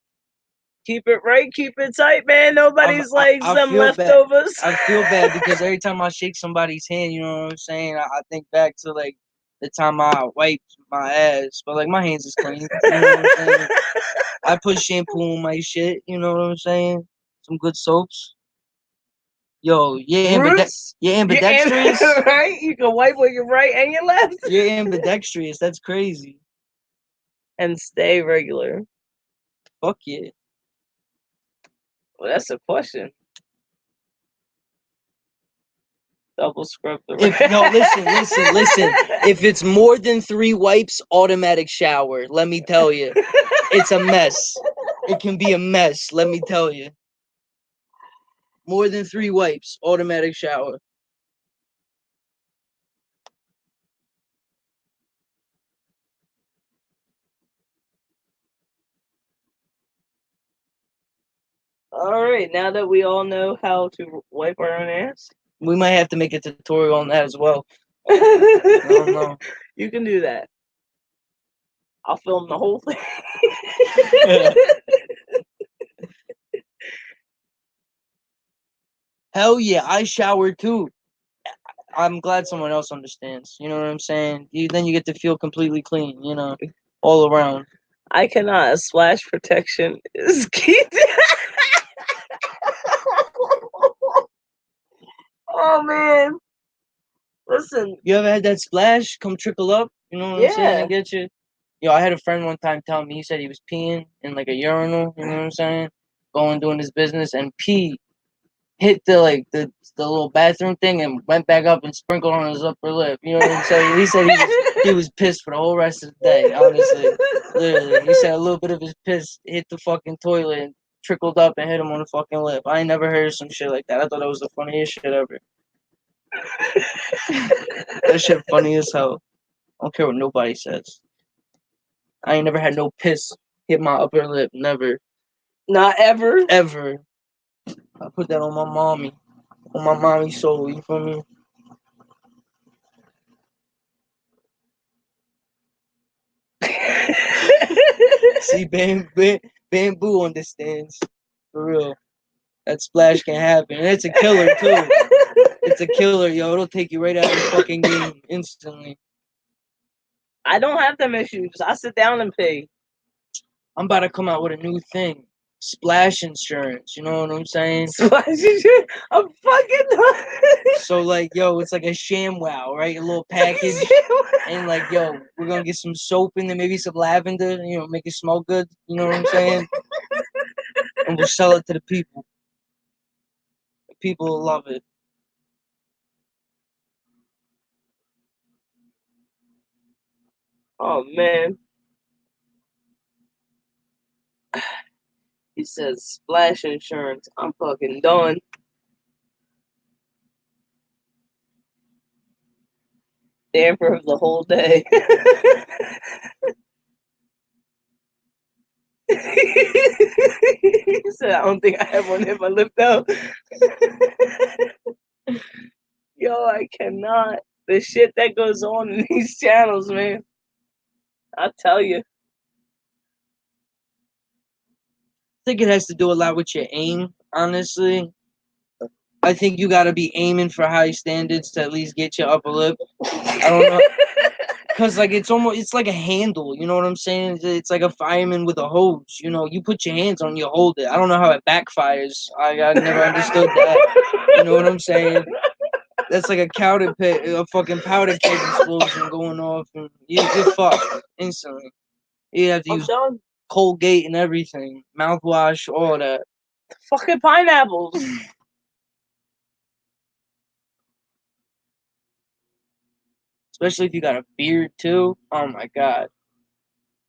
Keep it right, keep it tight, man. Nobody's some leftovers. I feel bad because every time I shake somebody's hand, you know what I'm saying? I think back to the time I wiped my ass, but my hands is clean. You know what I'm saying? I put shampoo on my shit. You know what I'm saying? Some good soaps. Yo, you're ambidextrous. Right? You can wipe with your right and your left. You're ambidextrous. That's crazy. And stay regular. Fuck yeah. Well, that's a question. Double scrub the listen. If it's more than 3 wipes, automatic shower. Let me tell you. It's a mess. It can be a mess, let me tell you. More than 3 wipes, automatic shower. All right, now that we all know how to wipe our own ass, we might have to make a tutorial on that as well. I don't know. You can do that. I'll film the whole thing. Hell yeah, I shower too. I'm glad someone else understands. You know what I'm saying? Then you get to feel completely clean, all around. I cannot. Splash protection is key. Oh man. Listen. You ever had that splash come trickle up? You know what I'm saying? And get you. Yo, I had a friend one time tell me, he said he was peeing in a urinal, you know what I'm saying? Doing his business, and pee hit the little bathroom thing and went back up and sprinkled on his upper lip. You know what I'm saying? He said he was pissed for the whole rest of the day, honestly. Literally. He said a little bit of his piss hit the fucking toilet and trickled up and hit him on the fucking lip. I ain't never heard of some shit like that. I thought that was the funniest shit ever. That shit funny as hell. I don't care what nobody says. I ain't never had no piss hit my upper lip. Never. Not ever? Ever. I put that on my mommy. On my mommy's soul, you feel me? See, Bamboo understands. For real. That splash can happen. And it's a killer, too. It's a killer, yo. It'll take you right out of the fucking game instantly. I don't have them issues. I sit down and pee. I'm about to come out with a new thing. splash insurance. You know what I'm saying? Splash insurance. I'm fucking done. So like, yo, it's like a ShamWow, right? A little package, and like, yo, we're gonna get some soap in there, maybe some lavender, you know, make it smell good. You know what I'm saying? And we'll sell it to the people. The people will love it. Oh man. He says splash insurance. I'm fucking done. Damper of the whole day. He said, I don't think I have one if I lift up. Yo, I cannot. The shit that goes on in these channels, man. I'll tell you. I think it has to do a lot with your aim, honestly. I think you gotta be aiming for high standards to at least get your upper lip. I don't know. Cause like it's like a handle, you know what I'm saying? It's like a fireman with a hose. You know, you put your hands on, you hold it. I don't know how it backfires. I never understood that. You know what I'm saying? That's like a fucking powder keg explosion going off, and you're fucked instantly. You have to use Colgate and everything, mouthwash, all that. Fucking pineapples. Especially if you got a beard too. Oh my god.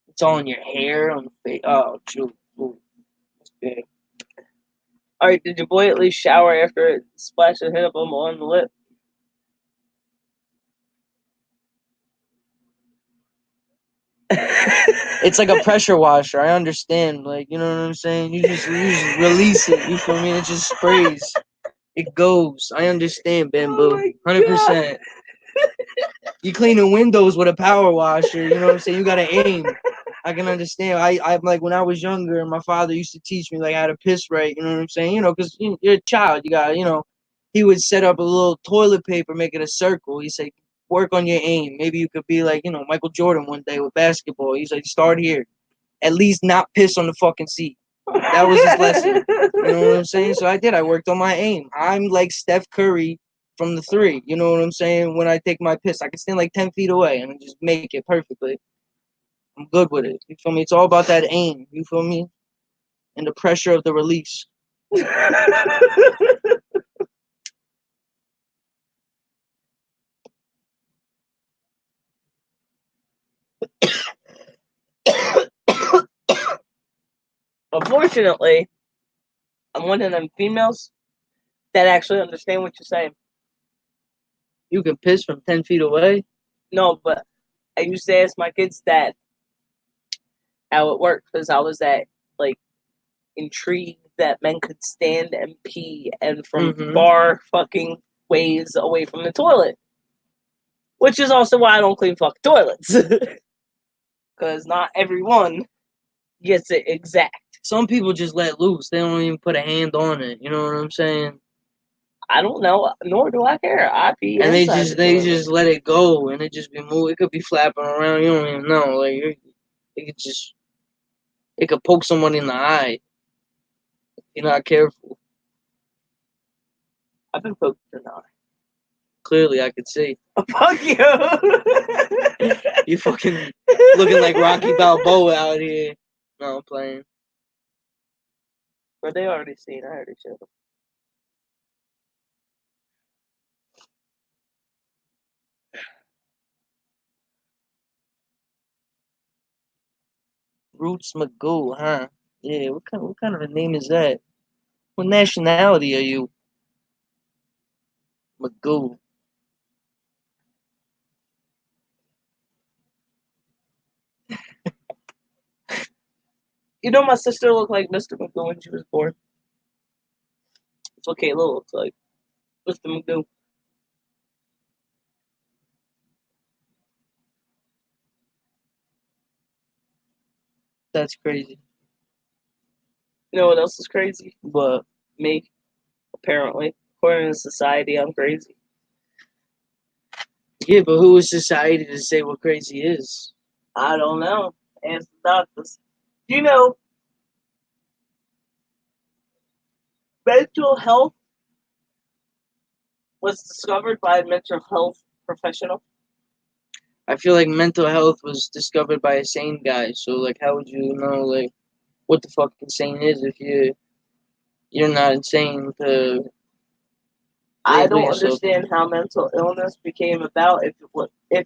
It's all in your hair, on the face. Oh, shoot. That's good. Alright, did your boy at least shower after it splashed and hit up him on the lip? It's like a pressure washer. I understand. Like, you know what I'm saying? You just release it. You feel me? It just sprays. It goes. I understand, Bamboo. 100%. You clean the windows with a power washer. You know what I'm saying? You gotta aim. I can understand. I'm like, when I was younger, my father used to teach me like how to piss right. You know what I'm saying? You know, because you're a child. You got, you know, he would set up a little toilet paper, make it a circle. He said, work on your aim. Maybe you could be like, you know, Michael Jordan one day with basketball. He's like, start here. At least not piss on the fucking seat. That was his lesson. You know what I'm saying? So I did. I worked on my aim. I'm like Steph Curry from the three. You know what I'm saying? When I take my piss, I can stand like 10 feet away and just make it perfectly. I'm good with it. You feel me? It's all about that aim. You feel me? And the pressure of the release. Unfortunately, I'm one of them females that actually understand what you're saying. You can piss from 10 feet away? No, but I used to ask my kids that how it worked because I was that like intrigued that men could stand and pee and from far fucking ways away from the toilet. Which is also why I don't clean fucking toilets. Because not everyone gets it exact. Some people just let loose. They don't even put a hand on it. You know what I'm saying? I don't know, nor do I care. I pee and they the just let it go, and it just be moving. It could be flapping around. You don't even know. Like it could poke someone in the eye. If you're not careful. I've been poked in the eye. Clearly, I could see. Oh, fuck you! You fucking looking like Rocky Balboa out here. No, I'm playing. But they already seen. I already showed them. Roots Magoo, huh? Yeah. What kind of a name is that? What nationality are you? Magoo. You know, my sister looked like Mr. Magoo when she was born. It's what Kayla looks like. Mr. Magoo. That's crazy. You know what else is crazy? But me, apparently. According to society, I'm crazy. Yeah, but who is society to say what crazy is? I don't know. Ask the doctors. You know, Mental health was discovered by a mental health professional. I feel like mental health was discovered by a sane guy. So like, how would you know like what the fuck insane is if you're not insane to I label don't yourself? understand how mental illness became about if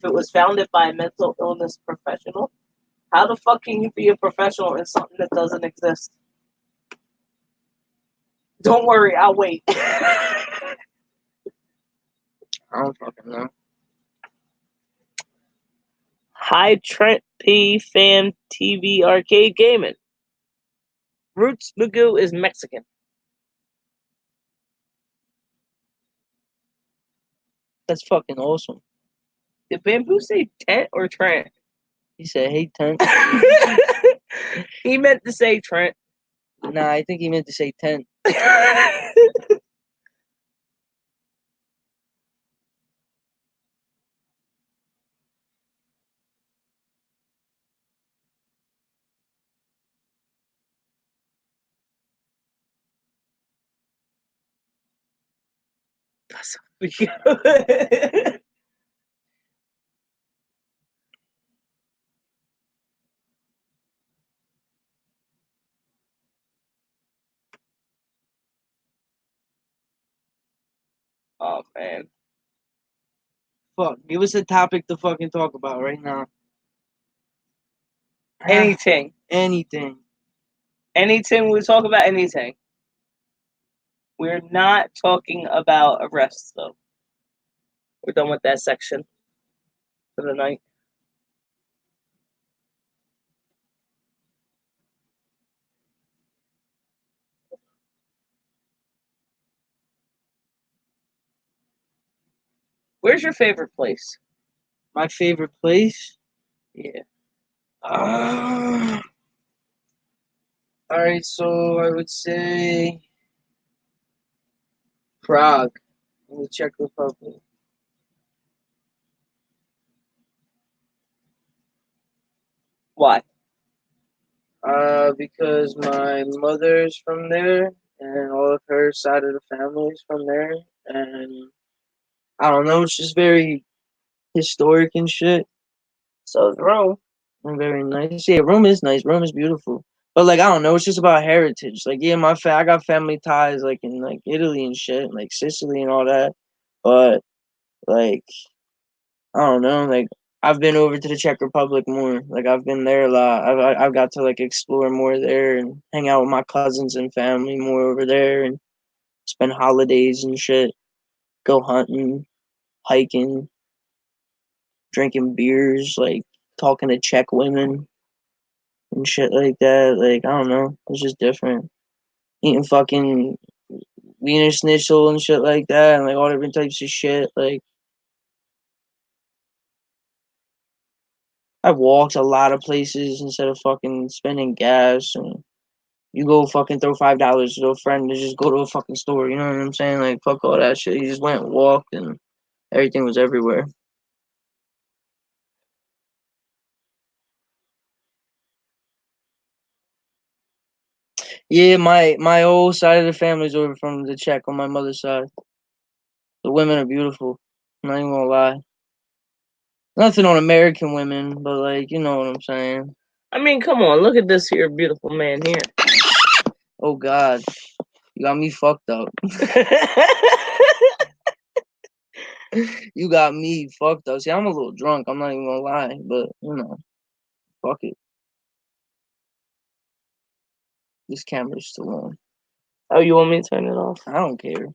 it was founded by a mental illness professional. How the fuck can you be a professional in something that doesn't exist? Don't worry, I'll wait. I don't fucking know. Hi Trent P Fan TV Arcade Gaming. Roots Magoo is Mexican. That's fucking awesome. Did Bamboo say Tent or Trent? He said, "Hey, Tent." He meant to say Trent. Nah, I think he meant to say tent. Oh man. Fuck, give us a topic to fucking talk about right now. Anything. Anything. Anything. We talk about anything. We're not talking about arrests though. We're done with that section for the night. Where's your favorite place? My favorite place? Yeah. Alright, so I would say Prague in the Czech Republic. Why? Because my mother's from there and all of her side of the family is from there, and I don't know, it's just very historic and shit. So is Rome. And very nice. Yeah, Rome is nice. Rome is beautiful. But like I don't know, it's just about heritage. Like yeah, I got family ties like in like Italy and shit, like Sicily and all that. But like I don't know, like I've been over to the Czech Republic more. Like I've been there a lot. I've got to like explore more there and hang out with my cousins and family more over there and spend holidays and shit. Go hunting, hiking, drinking beers, like talking to Czech women and shit like that. Like I don't know, it's just different. Eating fucking Wiener Schnitzel and shit like that, and like all different types of shit. Like I've walked a lot of places instead of fucking spending gas, and you go fucking throw $5 to a friend to just go to a fucking store. You know what I'm saying? Like fuck all that shit. You just went and walked, and everything was everywhere. Yeah, my whole side of the family's over from the Czech on my mother's side. The women are beautiful. I'm not even gonna lie. Nothing on American women, but like you know what I'm saying. I mean, come on, look at this here beautiful man here. Oh God, you got me fucked up. You got me fucked up. See, I'm a little drunk. I'm not even gonna lie, but you know, fuck it. This camera's still on. Oh, you want me to turn it off? I don't care.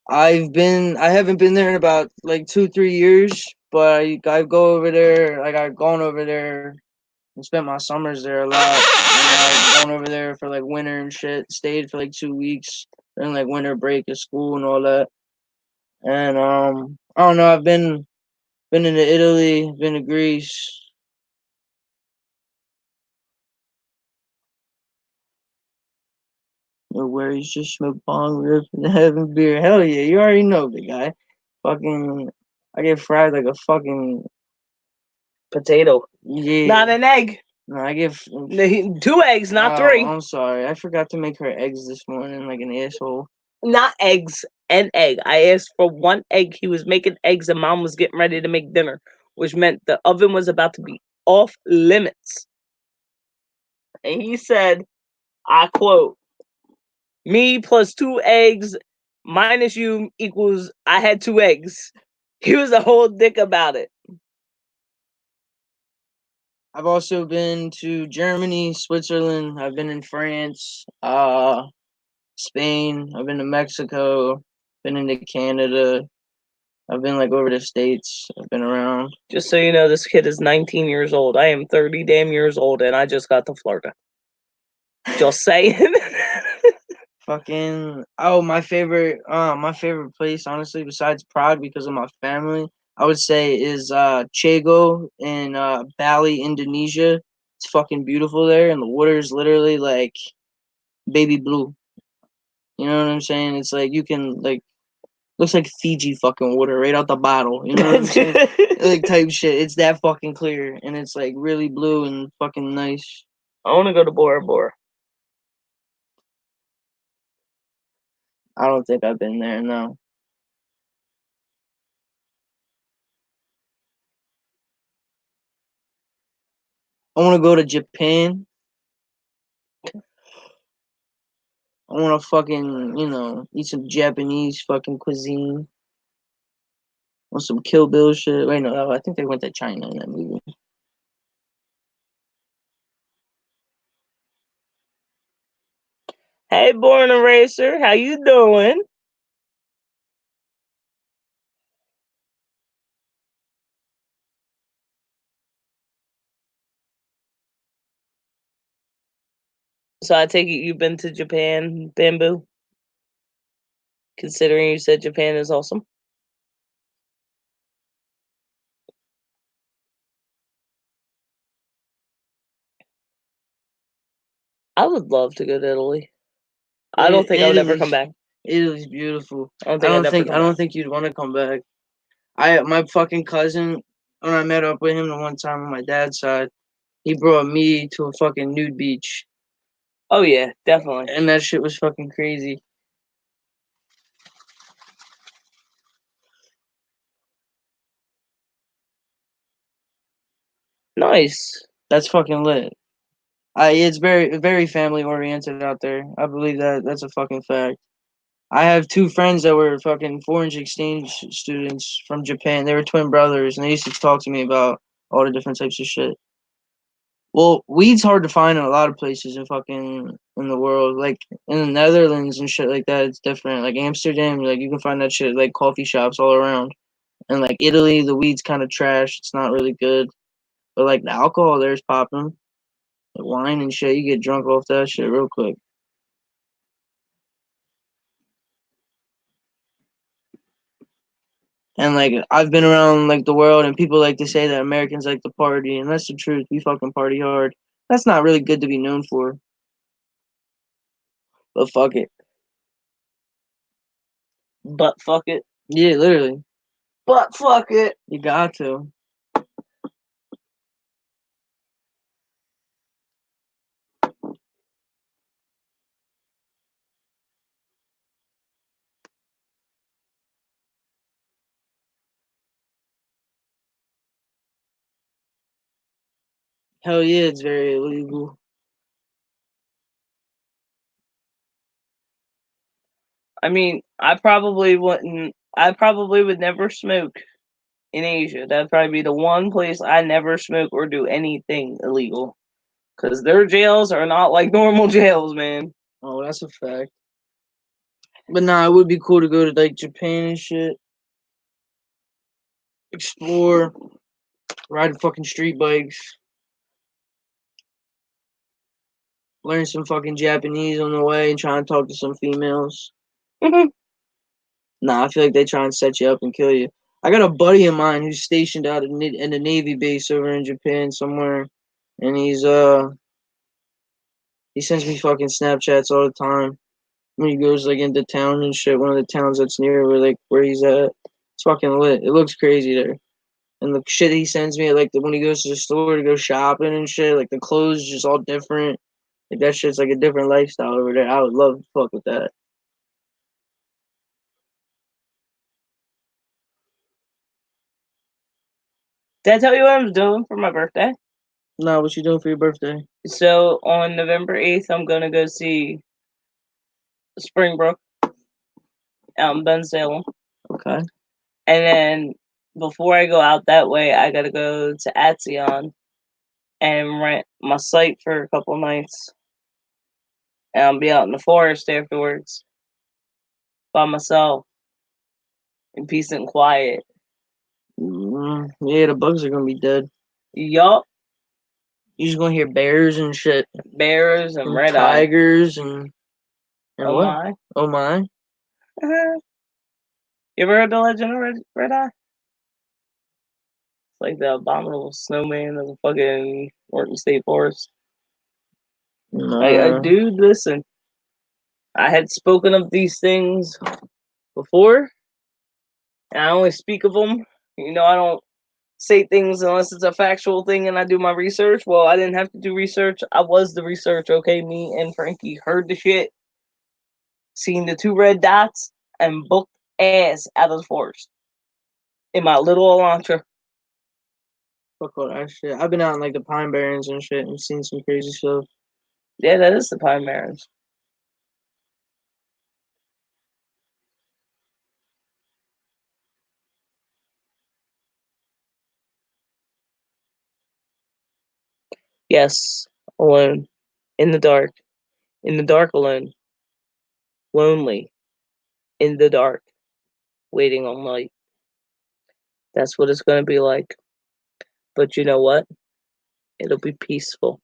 I haven't been there in about like 2-3 years, but I go over there. Like I've gone over there and spent my summers there a lot. And I've gone over there for like winter and shit. Stayed for like 2 weeks during like winter break at school and all that. And I don't know. I've been into Italy, been to Greece. No worries, just smoke bong rip and having beer. Hell yeah, you already know, big guy. Fucking, I get fried like a fucking Potato. yeah. Not an egg. No, I give 2 eggs, not 3. I'm sorry. I forgot to make her eggs this morning like an asshole. Not eggs, an egg. I asked for 1 egg. He was making eggs and mom was getting ready to make dinner, which meant the oven was about to be off limits. And he said, I quote, me plus 2 eggs minus you equals I had 2 eggs. He was a whole dick about it. I've also been to Germany, Switzerland. I've been in France, Spain. I've been to Mexico. Been into Canada. I've been like over the States. I've been around. Just so you know, this kid is 19 years old. I am 30 damn years old, and I just got to Florida. Just saying. Fucking my favorite place, honestly, besides Prague because of my family, I would say is Cego in Bali, Indonesia. It's fucking beautiful there, and the water is literally like baby blue. You know what I'm saying? It's like you can like looks like Fiji fucking water right out the bottle. You know what I'm saying? Like type shit. It's that fucking clear, and it's like really blue and fucking nice. I want to go to Bora Bora. I don't think I've been there, no. I want to go to Japan. I want to fucking, eat some Japanese fucking cuisine. Want some Kill Bill shit. Wait, no, I think they went to China in that movie. Hey, Born Eraser, how you doing? So I take it you've been to Japan, Bamboo? Considering you said Japan is awesome. I would love to go to Italy. I don't think I would ever come back. Italy's beautiful. I don't think you'd want to come back. My fucking cousin, when I met up with him the one time on my dad's side, he brought me to a fucking nude beach. Oh yeah, definitely. And that shit was fucking crazy. Nice. That's fucking lit. It's very, very family oriented out there. I believe that's a fucking fact. I have 2 friends that were fucking foreign exchange students from Japan. They were twin brothers, and they used to talk to me about all the different types of shit. Well, weed's hard to find in a lot of places in the world. Like in the Netherlands and shit like that, it's different. Like Amsterdam, like you can find that shit like coffee shops all around. And like Italy, the weed's kind of trash. It's not really good. But like the alcohol there's popping. Like wine and shit, you get drunk off that shit real quick. And like I've been around like the world, and people like to say that Americans like to party, and that's the truth. We fucking party hard. That's not really good to be known for. But fuck it. But fuck it. Yeah, literally. But fuck it. You got to. Hell yeah, it's very illegal. I mean, I probably wouldn't. I probably would never smoke in Asia. That'd probably be the one place I never smoke or do anything illegal. Because their jails are not like normal jails, man. Oh, that's a fact. But nah, it would be cool to go to like Japan and shit. Explore. Ride fucking street bikes. Learn some fucking Japanese on the way and try and talk to some females. Nah, I feel like they try and set you up and kill you. I got a buddy of mine who's stationed out in the Navy base over in Japan somewhere, and he sends me fucking Snapchats all the time when he goes like into town and shit. One of the towns that's near where he's at. It's fucking lit. It looks crazy there. And the shit he sends me, like when he goes to the store to go shopping and shit, like the clothes just all different. Like that shit's like a different lifestyle over there. I would love to fuck with that. Did I tell you what I'm doing for my birthday? No, what you doing for your birthday? So on November 8th, I'm gonna go see Springbrook out in Bensalem. Okay. And then before I go out that way, I gotta go to Atzion and rent my site for a couple nights. And I'll be out in the forest afterwards by myself in peace and quiet. Yeah, the bugs are gonna be dead. Yup. You're just gonna hear bears and shit. Bears and red tigers and oh what? My. Oh my. You ever heard the legend of Red Eye? It's like the abominable snowman of the fucking Morton State Forest. No. Dude, listen. I had spoken of these things before, and I only speak of them. You know, I don't say things unless it's a factual thing and I do my research. Well, I didn't have to do research. I was the research, okay? Me and Frankie heard the shit, seen the 2 red dots, and booked ass out of the forest in my little Elantra. Fuck all that shit. I've been out in like the Pine Barrens and shit and seen some crazy stuff. Yeah, that is the Pine Barrens. Yes, alone, in the dark alone, lonely, in the dark, waiting on light. That's what it's going to be like. But you know what? It'll be peaceful.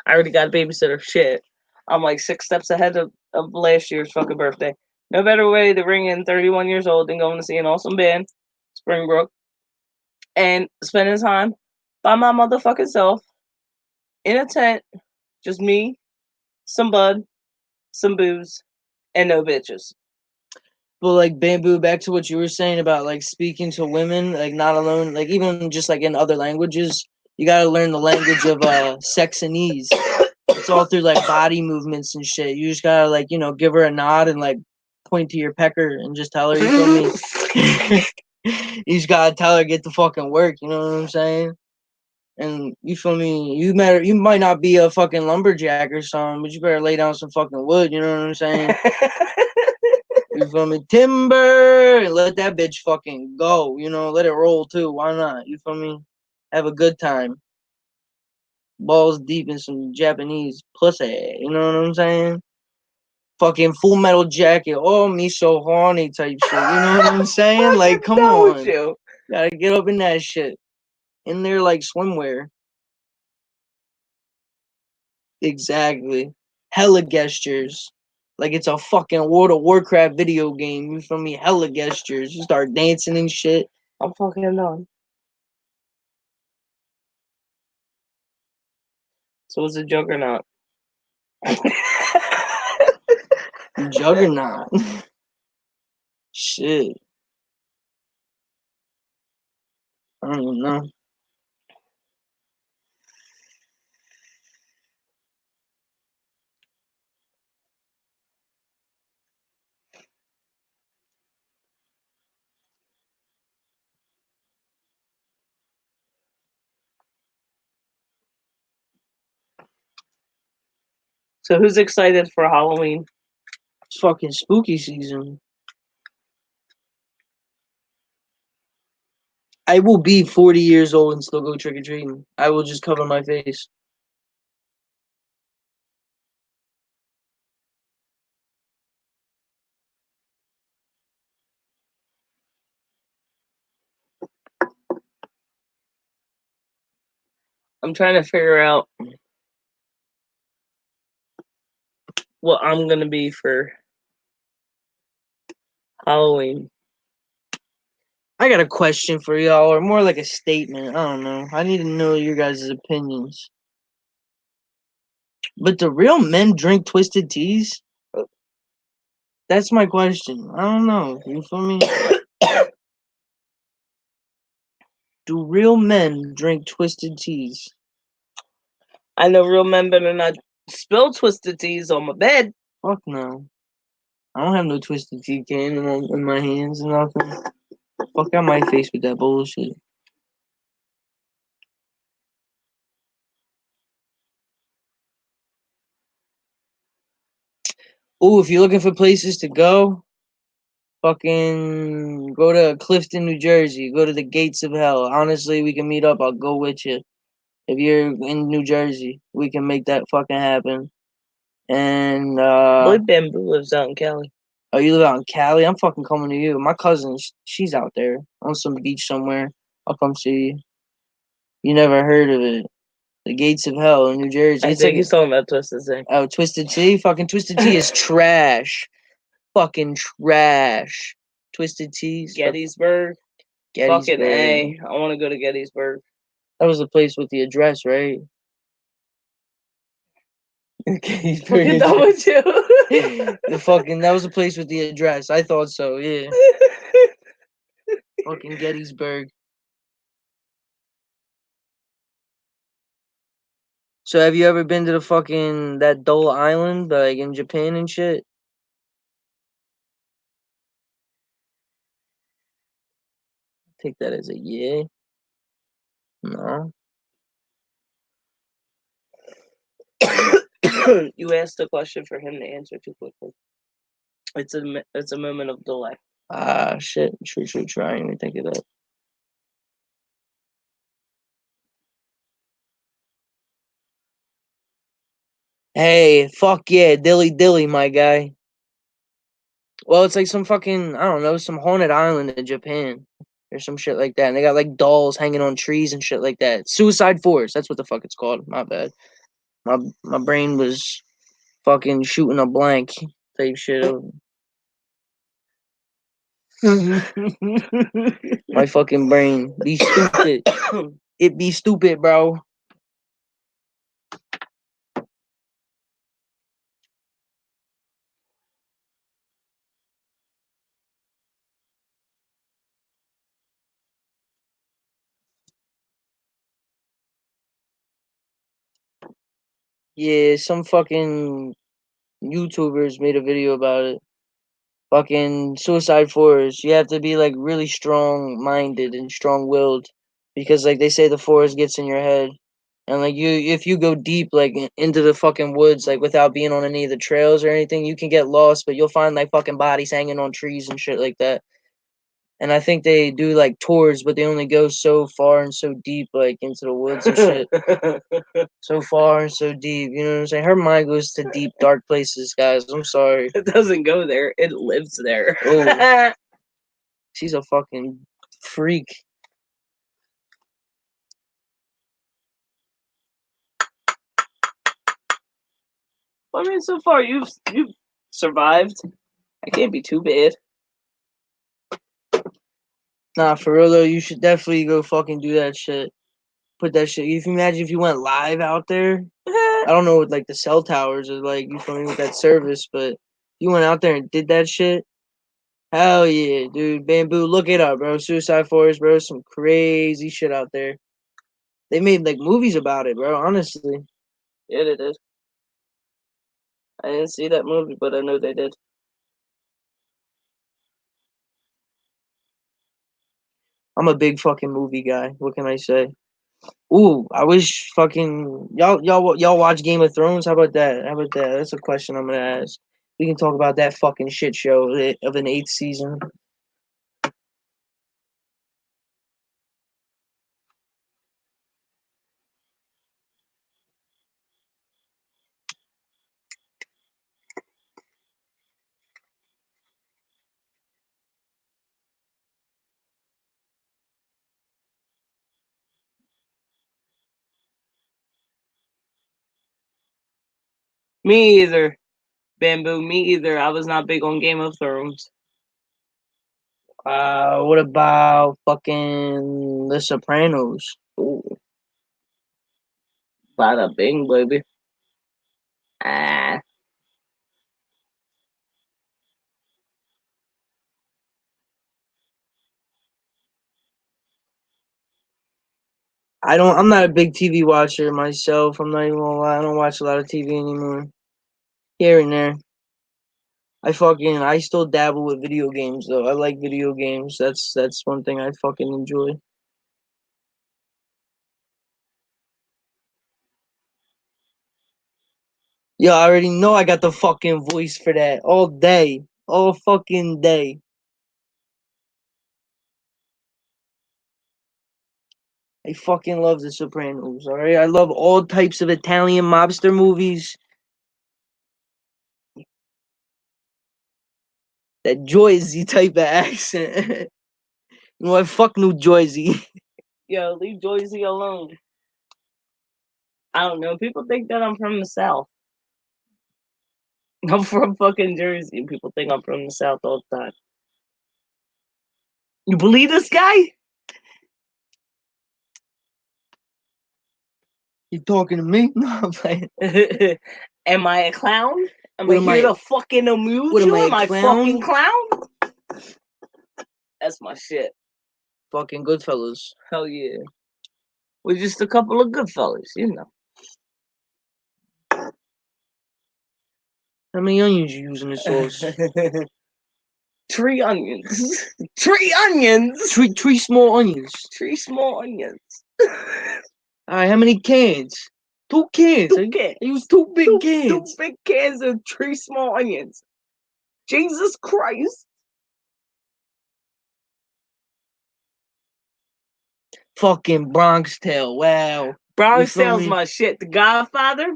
I already got a babysitter. Shit. I'm like 6 steps ahead of last year's fucking birthday. No better way to ring in 31 years old than going to see an awesome band, Springbrook, and spending time by my motherfucking self in a tent. Just me, some bud, some booze, and no bitches. But like Bamboo, back to what you were saying about like speaking to women, like not alone, like even just like in other languages, you gotta learn the language of sex and ease. It's all through like body movements and shit. You just gotta like, you know, give her a nod and like point to your pecker and just tell her, you feel me? You just gotta tell her get the fucking work, you know what I'm saying? And you feel me? You might not be a fucking lumberjack or something, but you better lay down some fucking wood, you know what I'm saying? You feel me? Timber! Let that bitch fucking go, you know, let it roll too. Why not? You feel me? Have a good time. Balls deep in some Japanese pussy, you know what I'm saying? Fucking Full Metal Jacket, oh me so horny type shit, you know what I'm saying? Like, come on. You gotta get up in that shit. In there like swimwear. Exactly. Hella gestures. Like it's a fucking World of Warcraft video game. You feel me? Hella gestures. You start dancing and shit. I'm fucking done. So it's a juggernaut. Juggernaut. Shit. I don't even know. So who's excited for Halloween? It's fucking spooky season. I will be 40 years old and still go trick-or-treating. I will just cover my face. I'm trying to figure out what I'm gonna be for Halloween. I got a question for y'all, or more like a statement. I don't know. I need to know your guys' opinions. But do real men drink twisted teas? That's my question. I don't know. You feel me? Do real men drink twisted teas? I know real men better not spill twisted teas on my bed. Fuck no. I don't have no twisted tea can in my hands and nothing. Fuck out my face with that bullshit. Ooh, if you're looking for places to go, fucking go to Clifton, New Jersey. Go to the Gates of Hell. Honestly, we can meet up. I'll go with you. If you're in New Jersey, we can make that fucking happen. And Boy Bamboo lives out in Cali. Oh, you live out in Cali? I'm fucking coming to you. My cousin, she's out there on some beach somewhere. I'll come see you. You never heard of it? The Gates of Hell in New Jersey. I It's think like he's talking about Twisted Tea. Oh, Twisted Tea. Fucking Twisted Tea is trash. Fucking trash. Twisted Teas. Gettysburg. Gettysburg. Fucking A. I want to go to Gettysburg. That was the place with the address, right? Gettysburg. Fucking done with you. That was the place with the address. I thought so, yeah. Fucking Gettysburg. So have you ever been to the fucking that Dole Island, like in Japan and shit? Take that as a yeah. No. You asked a question for him to answer too quickly. It's a moment of delay. Ah, shit. True. Trying to think of that. Hey, fuck yeah, dilly, my guy. Well, it's like some fucking, I don't know, some haunted island in Japan or some shit like that. And they got like dolls hanging on trees and shit like that. Suicide Forest, that's what the fuck it's called. My bad. My brain was fucking shooting a blank type shit. My fucking brain be stupid. It be stupid, bro. Yeah, some fucking YouTubers made a video about it. Fucking Suicide Forest. You have to be like really strong minded and strong willed because like they say the forest gets in your head. And like if you go deep like into the fucking woods like without being on any of the trails or anything, you can get lost, but you'll find like fucking bodies hanging on trees and shit like that. And I think they do like tours, but they only go so far and so deep, like into the woods and shit. So far and so deep, you know what I'm saying? Her mind goes to deep, dark places, guys. I'm sorry. It doesn't go there. It lives there. Oh, she's a fucking freak. I mean, so far you've survived. I can't be too bad. Nah, for real though, you should definitely go fucking do that shit. Put that shit. If you imagine if you went live out there, I don't know what like the cell towers are like. You feel me with that service, but you went out there and did that shit. Hell yeah, dude. Bamboo, look it up, bro. Suicide Forest, bro. Some crazy shit out there. They made like movies about it, bro. Honestly. Yeah, they did. I didn't see that movie, but I know they did. I'm a big fucking movie guy. What can I say? Ooh, I wish fucking y'all watch Game of Thrones. How about that? How about that? That's a question I'm gonna ask. We can talk about that fucking shit show of an 8th season. Me either. Bamboo, me either. I was not big on Game of Thrones. What about fucking The Sopranos? Ooh. Bada bing, baby. Ah. I'm not a big TV watcher myself. I'm not even gonna lie. I don't watch a lot of TV anymore. Here and there. I still dabble with video games though. I like video games. That's one thing I fucking enjoy. Yeah, I already know I got the fucking voice for that all day. All fucking day. I fucking love The Sopranos, alright? I love all types of Italian mobster movies. That Jersey type of accent. You know what? Fuck New Jersey. Yo, leave Jersey alone. I don't know. People think that I'm from the South. I'm from fucking Jersey. People think I'm from the South all the time. You believe this guy? You talking to me? No, I'm playing. Am I a clown? Am What I am here I- to fucking amuse what am you? I, a Am I clown? fucking clown? That's my shit. Fucking Goodfellas. Hell yeah. We're just a couple of good fellas, you know. How many onions you use in the sauce? 3 onions. 3 onions? Three small onions. 3 small onions. Alright, how many cans? 2 cans. 2 cans. I use 2 big cans. 2 big cans and 3 small onions. Jesus Christ. Fucking Bronx Tale. Wow. Bronx feel Tale's me? my shit. The Godfather,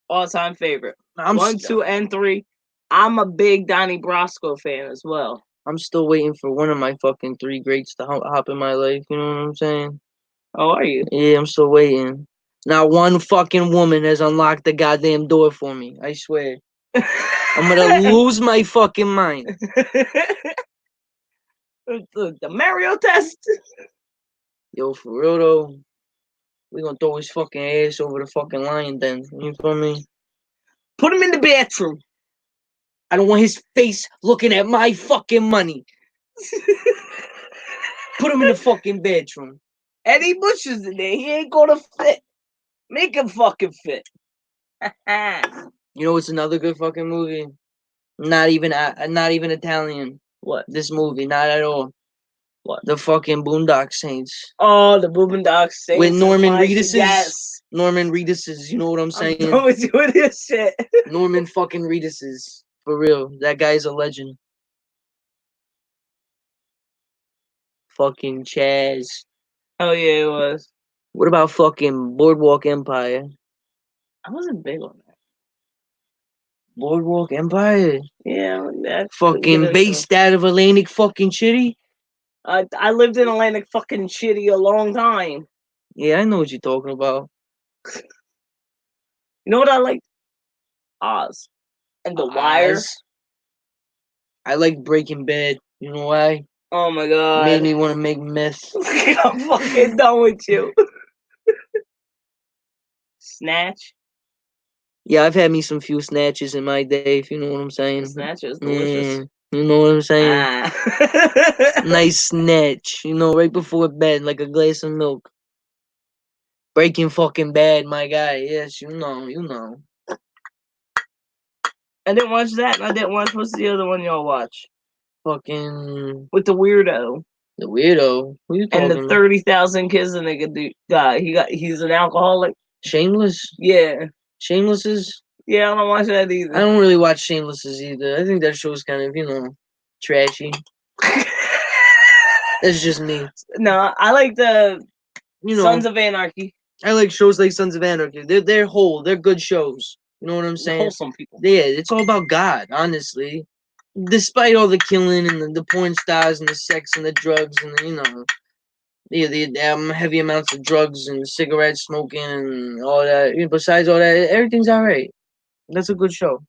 all-time favorite. I'm 1, 2, and 3. I'm a big Donnie Brasco fan as well. I'm still waiting for one of my fucking 3 greats to hop in my life. You know what I'm saying? Oh, are you? Yeah, I'm still waiting. Not one fucking woman has unlocked the goddamn door for me. I swear. I'm gonna lose my fucking mind. The Mario test. Yo, for real though, we gonna throw his fucking ass over the fucking lion den. You feel me? Put him in the bathroom. I don't want his face looking at my fucking money. Put him in the fucking bedroom. Eddie Bush is in there. He ain't gonna fit. Make him fucking fit. You know what's another good fucking movie? Not even Italian. What? This movie, not at all. What? The fucking Boondock Saints. Oh, the Boondock Saints. With Norman Reedus. Yes. Norman Reedus, you know what I'm saying? I'm going with you with this shit. Norman fucking Reedus. For real. That guy's a legend. Fucking Chaz. Oh yeah, it was. What about fucking Boardwalk Empire? I wasn't big on that. Boardwalk Empire? Yeah, that fucking based out of Atlantic fucking City? I lived in Atlantic fucking City a long time. Yeah, I know what you're talking about. You know what I like? Oz. And The Wire. I like Breaking Bad. You know why? Oh my god. Made me want to make meth. I'm fucking done with you. Snatch. Yeah, I've had me some few snatches in my day, if you know what I'm saying. Snatch is delicious. You know what I'm saying? Nice snatch, right before bed, like a glass of milk. Breaking fucking Bad, my guy. Yes, you know. I didn't watch that, and I didn't watch, what's the other one y'all watch? Fucking... With the weirdo. The weirdo? Who you talking about? And the 30,000 kids the nigga guy. He's an alcoholic. Shameless? Yeah. Shameless is... Yeah, I don't watch that either. I don't really watch Shameless either. I think that show's kind of, trashy. That's just me. No, I like the Sons of Anarchy. I like shows like Sons of Anarchy. They're whole. They're good shows. You know what I'm saying? Wholesome people. Yeah, it's all about God, honestly. Despite all the killing and the porn stars and the sex and the drugs and the heavy amounts of drugs and cigarette smoking and all that. Besides all that, everything's alright. That's a good show.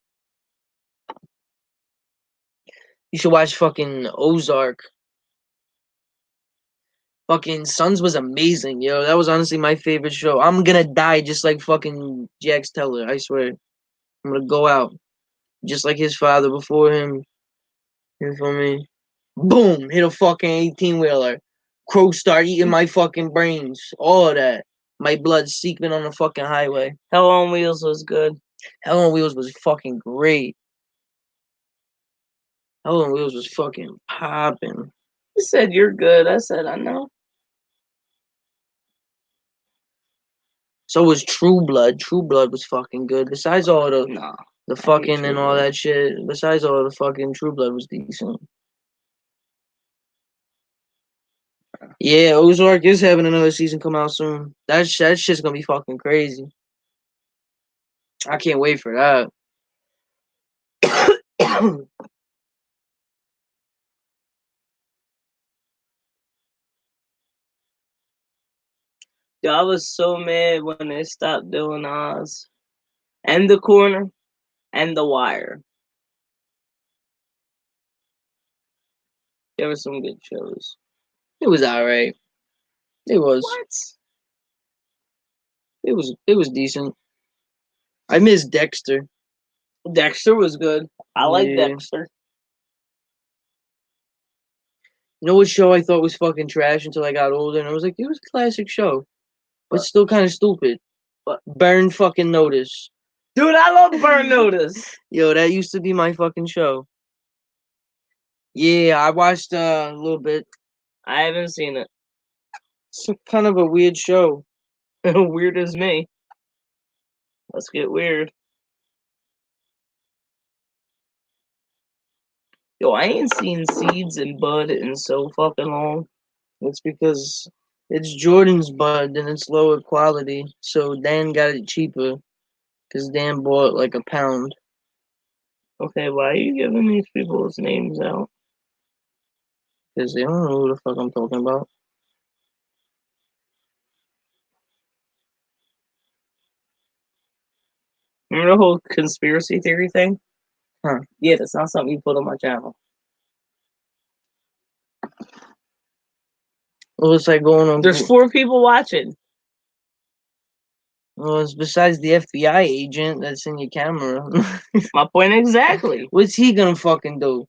You should watch fucking Ozark. Fucking Sons was amazing, yo. That was honestly my favorite show. I'm gonna die just like fucking Jax Teller, I swear. I'm gonna go out. Just like his father before him. You feel me? Boom! Hit a fucking 18-wheeler. Crow start eating my fucking brains. All of that. My blood's seeping on the fucking highway. Hell on Wheels was good. Hell on Wheels was fucking great. Hell on Wheels was fucking popping. You said you're good. I said I know. So was True Blood. True Blood was fucking good. Besides all the fucking and all that shit. Besides all the fucking True Blood was decent. Yeah, Ozark is having another season come out soon. That shit's gonna be fucking crazy. I can't wait for that. Yo, I was so mad when they stopped doing Oz and The Corner and The Wire. There were some good shows. It was alright. It was. What? It was decent. I miss Dexter. Dexter was good. I like Dexter. You know what show I thought was fucking trash until I got older, and I was like, it was a classic show, but still kind of stupid. But Burn fucking Notice. Dude, I love Burn Notice. Yo, that used to be my fucking show. Yeah, I watched a little bit. I haven't seen it. It's kind of a weird show. Weird as me. Let's get weird. Yo, I ain't seen Seeds and Bud in so fucking long. It's because it's Jordan's Bud and it's lower quality, so Dan got it cheaper because Dan bought like a pound. Okay, why are you giving these people's names out? Because they don't know who the fuck I'm talking about. Remember the whole conspiracy theory thing? Huh. Yeah, that's not something you put on my channel. Well, it's like going on. There's 4 people watching. Well, it's besides the FBI agent that's in your camera. My point exactly. What's he gonna fucking do?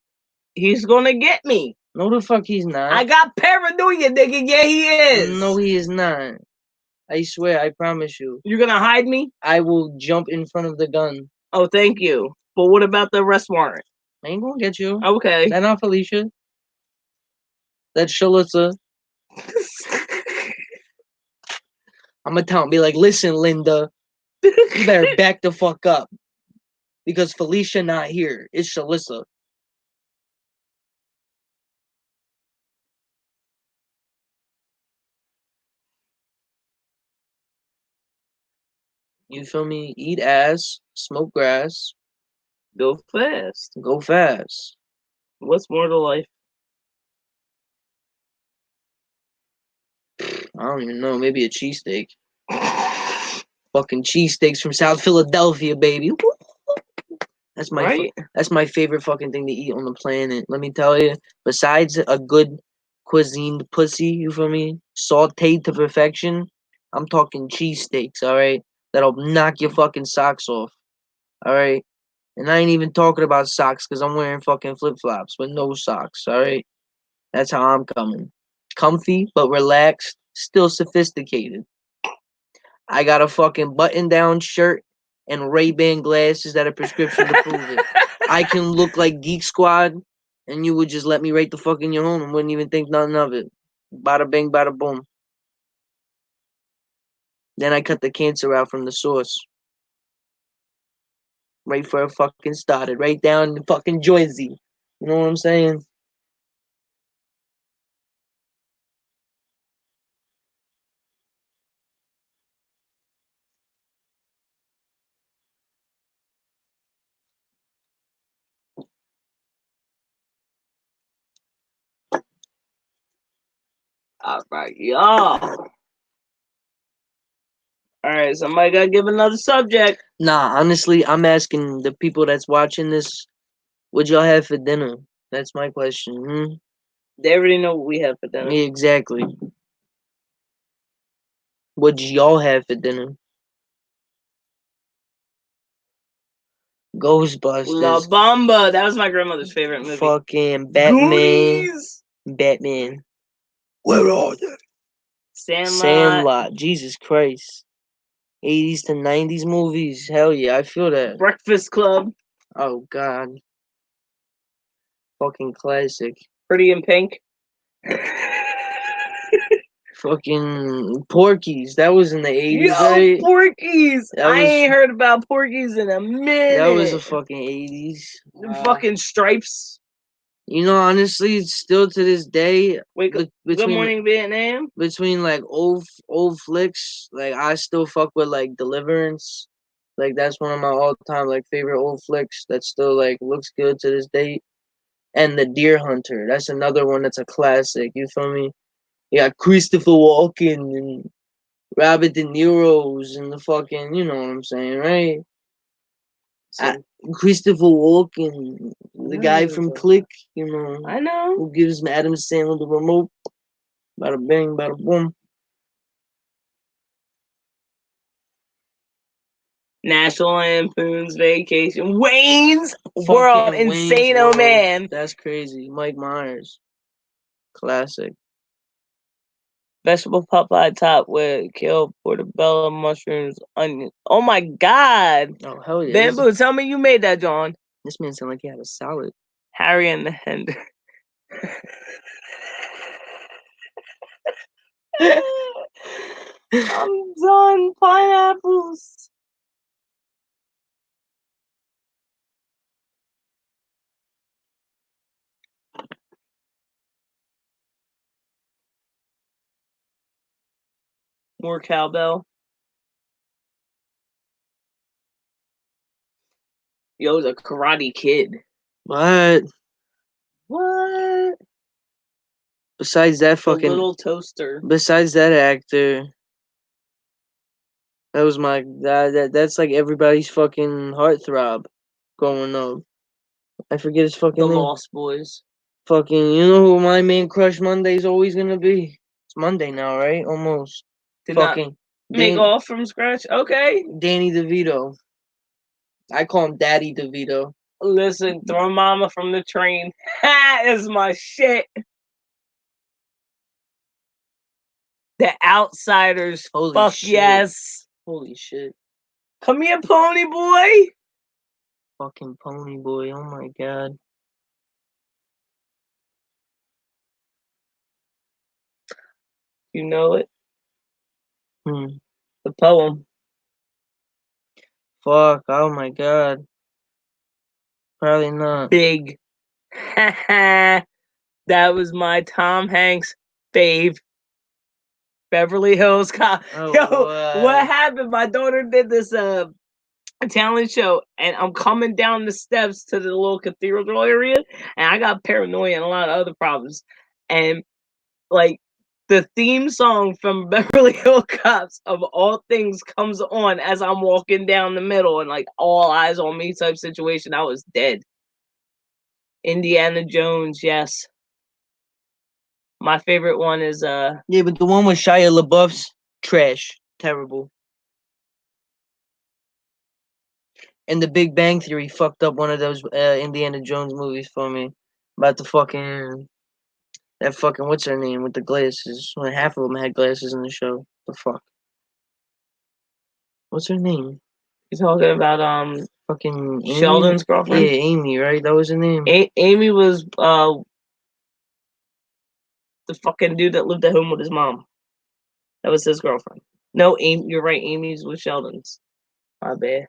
He's gonna get me. No, the fuck he's not. I got paranoia, nigga. Yeah, he is. No, he is not. I swear, I promise you. You're gonna hide me? I will jump in front of the gun. Oh, thank you. But what about the arrest warrant? I ain't gonna get you. Okay. That not Felicia. That's Shalissa. I'm gonna tell him, be like, listen, Linda, you better back the fuck up. Because Felicia not here. It's Shalissa. You feel me? Eat ass, smoke grass. Go fast. Go fast. What's more to life? I don't even know. Maybe a cheesesteak. Fucking cheesesteaks from South Philadelphia, baby. That's my favorite fucking thing to eat on the planet. Let me tell you. Besides a good cuisined pussy, you feel me? Sauteed to perfection. I'm talking cheesesteaks, alright? That'll knock your fucking socks off. Alright? And I ain't even talking about socks because I'm wearing fucking flip-flops with no socks, alright? That's how I'm coming. Comfy, but relaxed. Still sophisticated. I got a fucking button-down shirt and Ray-Ban glasses that are prescription to prove it. I can look like Geek Squad, and you would just let me right the fuck in your home and wouldn't even think nothing of it. Bada bing, bada boom. Then I cut the cancer out from the source. Right where it fucking started. Right down in the fucking Jersey. You know what I'm saying? Alright, y'all. Alright, somebody gotta give another subject. Nah, honestly, I'm asking the people that's watching this, what y'all have for dinner? That's my question. They already know what we have for dinner. Yeah, exactly. What y'all have for dinner? Ghostbusters. La Bamba. That was my grandmother's favorite movie. Fucking Batman. Goonies. Batman. Where are they? Sandlot. Jesus Christ. 80s to 90s movies. Hell yeah, I feel that. Breakfast Club. Oh God. Fucking classic. Pretty in Pink. Fucking Porky's. That was in the 80s, Yo, right? Porky's. I was- ain't heard about Porky's in a minute. That was the fucking 80s. Fucking Stripes. You know, honestly, still to this day, Wake up. Good Morning Vietnam. between like old flicks, like I still fuck with like Deliverance. Like that's one of my all time like favorite old flicks that still like looks good to this day. And The Deer Hunter. That's another one that's a classic. You feel me? You got Christopher Walken and Robert De Niro's and the fucking, you know what I'm saying, right? Christopher Walken, the guy from Click, you know. I know. Who gives Adam Sandler the remote. Bada bing, bada boom. National Lampoon's Vacation. Wayne's World. Insano Man. That's crazy. Mike Myers. Classic. Vegetable Popeye top with kale, portobello, mushrooms, onions. Oh my God. Oh, hell yeah. Bamboo, tell me you made that, John. This man sound like he had a salad. Harry and the Hender. I'm done. Pineapples. More cowbell. Yo, the Karate Kid. What? What? Besides that fucking Little Toaster. Besides that actor, that was that's like everybody's fucking heartthrob growing up. I forget his fucking name. The Lost Boys. Fucking, you know who my main crush Monday's always gonna be? It's Monday now, right? Almost. Did fucking not make off from scratch. Okay. Danny DeVito. I call him Daddy DeVito. Listen, throw mama from the train. That is my shit. The Outsiders. Holy Fuck shit. yes. Holy shit. Come here, pony boy. Fucking pony boy. Oh my God. You know it. The poem. Fuck. Oh my God. Probably not. Big. That was my Tom Hanks fave. Beverly Hills Cop. Yo, what happened? My daughter did this talent show, and I'm coming down the steps to the little cathedral area, and I got paranoia and a lot of other problems. And like the theme song from Beverly Hills Cops of all things comes on as I'm walking down the middle, and like all eyes on me type situation. I was dead. Indiana Jones, yes. My favorite one is yeah, but the one with Shia LaBeouf's trash, terrible. And The Big Bang Theory fucked up one of those Indiana Jones movies for me. About the fucking that fucking what's her name with the glasses? When half of them had glasses in the show. The fuck? What's her name? You talking about fucking Amy? Sheldon's girlfriend? Yeah, Amy, right? That was her name. Amy was the fucking dude that lived at home with his mom. That was his girlfriend. No, Amy, you're right. Amy's with Sheldon's. My bad.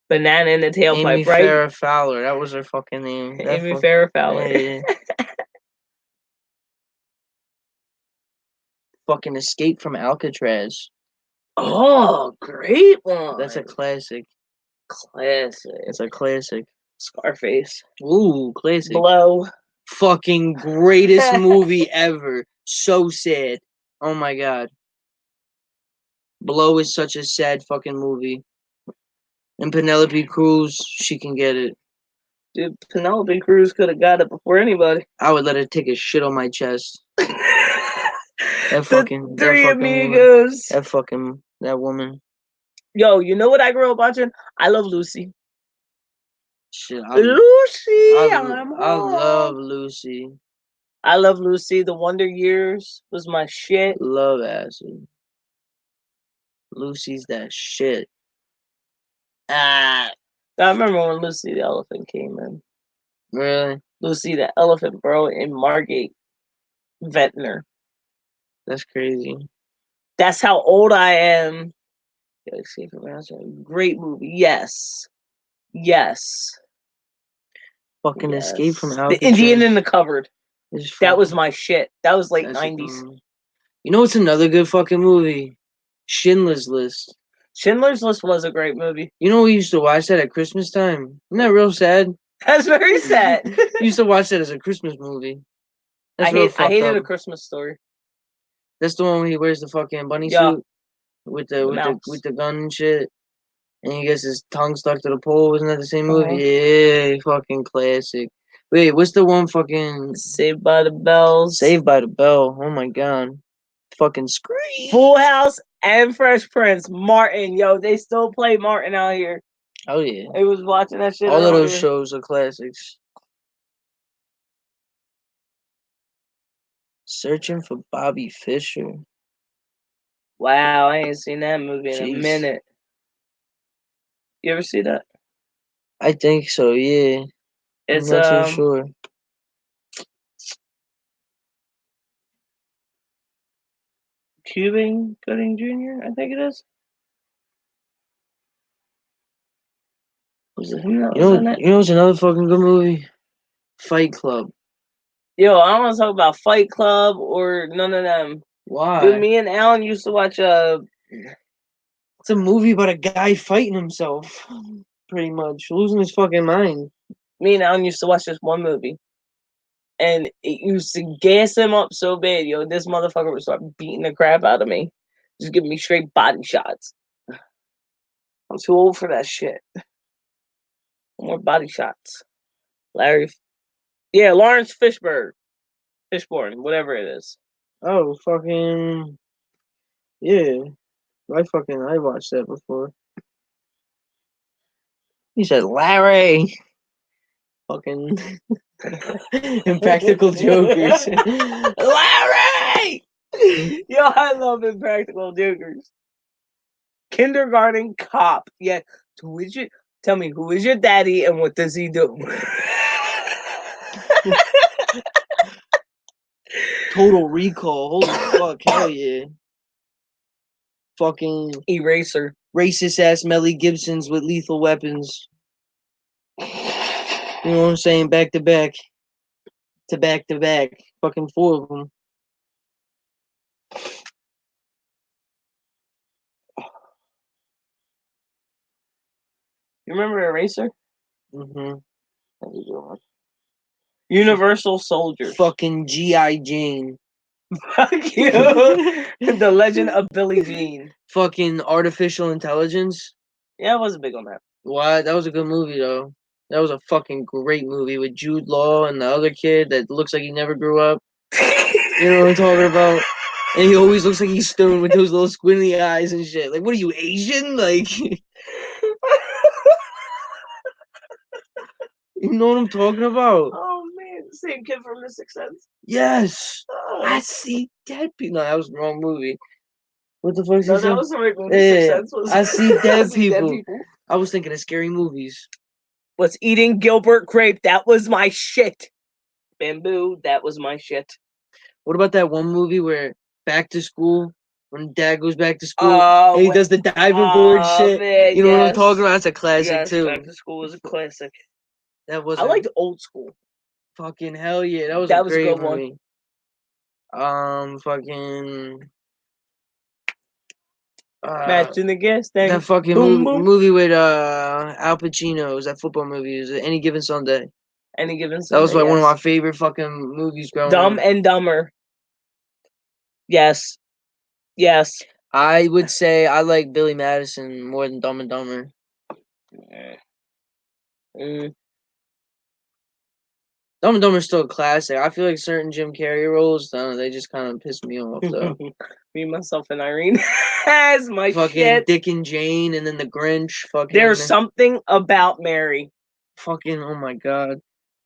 Banana in the Tailpipe, Amy right? Farrah Fowler. That was her fucking name. Amy Farrah Fowler. Yeah. Fucking Escape from Alcatraz. Oh, great one. That's a classic. Classic. It's a classic. Scarface. Ooh, classic. Blow. Fucking greatest movie ever. So sad. Oh my God. Blow is such a sad fucking movie. And Penelope Cruz, she can get it. Dude, Penelope Cruz could have got it before anybody. I would let her take a shit on my chest. That fucking Three Amigos. That woman. Yo, you know what I grew up watching? I Love Lucy. Shit, Lucy, I love Lucy. I Love Lucy. The Wonder Years was my shit. Love Acid. Lucy's that shit. I remember when Lucy the Elephant came in. Really? Lucy the Elephant, bro, and Margate Ventnor. That's crazy. That's how old I am. Great movie. Yes. Fucking yes. Escape from Alcatraz. The Indian in the Cupboard. That was my shit. That was late 90s. You know what's another good fucking movie? Schindler's List. Schindler's List was a great movie. You know we used to watch that at Christmas time? Isn't that real sad? That's very sad. We used to watch that as a Christmas movie. I hated A Christmas Story. That's the one where he wears the fucking bunny suit with the gun and shit. And he gets his tongue stuck to the pole. Isn't that the same movie? Yeah, fucking classic. Wait, what's the one fucking... Saved by the Bell. Saved by the Bell. Oh my god. Fucking Scream. Full House and Fresh Prince. Martin, yo, they still play Martin out here. Oh yeah. I was watching that shit. All of those shows are classics. Searching for Bobby Fischer. Wow, I ain't seen that movie in a minute. You ever see that? I think so, yeah. It's I'm not too sure. Cuban Gooding Jr., I think it is. Was it him that was in it? You know what's another fucking good movie? Fight Club. Yo, I don't want to talk about Fight Club or none of them. Why? Dude, me and Alan used to watch It's a movie about a guy fighting himself. Pretty much. Losing his fucking mind. Me and Alan used to watch this one movie. And it used to gas him up so bad, yo. This motherfucker would start beating the crap out of me. Just giving me straight body shots. I'm too old for that shit. No more body shots. Lawrence Fishburne. Fishburne, whatever it is. Oh, fucking... Yeah. I watched that before. He said, Larry! Fucking... Impractical Jokers. Larry! Yo, I love Impractical Jokers. Kindergarten Cop. Yeah. Tell me, who is your daddy and what does he do? Total Recall. Holy fuck, hell yeah. Fucking Eraser. Racist ass Melly Gibsons with lethal weapons. You know what I'm saying? Back to back. To back to back. Fucking 4 of them. You remember Eraser? Mm-hmm. Universal Soldier. Fucking G.I. Jane. Fuck you. The Legend of Billie Jean. Fucking Artificial Intelligence. Yeah, I wasn't big on that. Why? That was a good movie, though. That was a fucking great movie with Jude Law and the other kid that looks like he never grew up. You know what I'm talking about? And he always looks like he's stoned with those little squinty eyes and shit. Like, what are you, Asian? Like, you know what I'm talking about? Oh, man. The same kid from The Sixth Sense. Yes. Oh. I see dead people. No, that was the wrong movie. What the fuck is that was the right movie. Sixth Sense was... I see dead people. I was thinking of Scary Movies. Was Eating Gilbert Grape. That was my shit. Bamboo. That was my shit. What about that one movie where Back to School, when Dad goes back to school, and he does the diving board shit? Man, you know what I'm talking about? That's a classic too. Back to School was a classic. That was. I liked Old School. Fucking hell yeah, that was a great movie. Fucking. Matching the gas tank. That fucking movie with Al Pacino. Was that football movie? Is it Any Given Sunday? Any Given Sunday. That was like one of my favorite fucking movies growing up. Dumb and Dumber. Yes. I would say I like Billy Madison more than Dumb and Dumber. Dumb and Dumber is still a classic. I feel like certain Jim Carrey roles, they just kind of piss me off though. Me, Myself, and Irene as my fucking shit. Dick and Jane, and then the Grinch. Fucking. There's something about Mary. Fucking oh my god.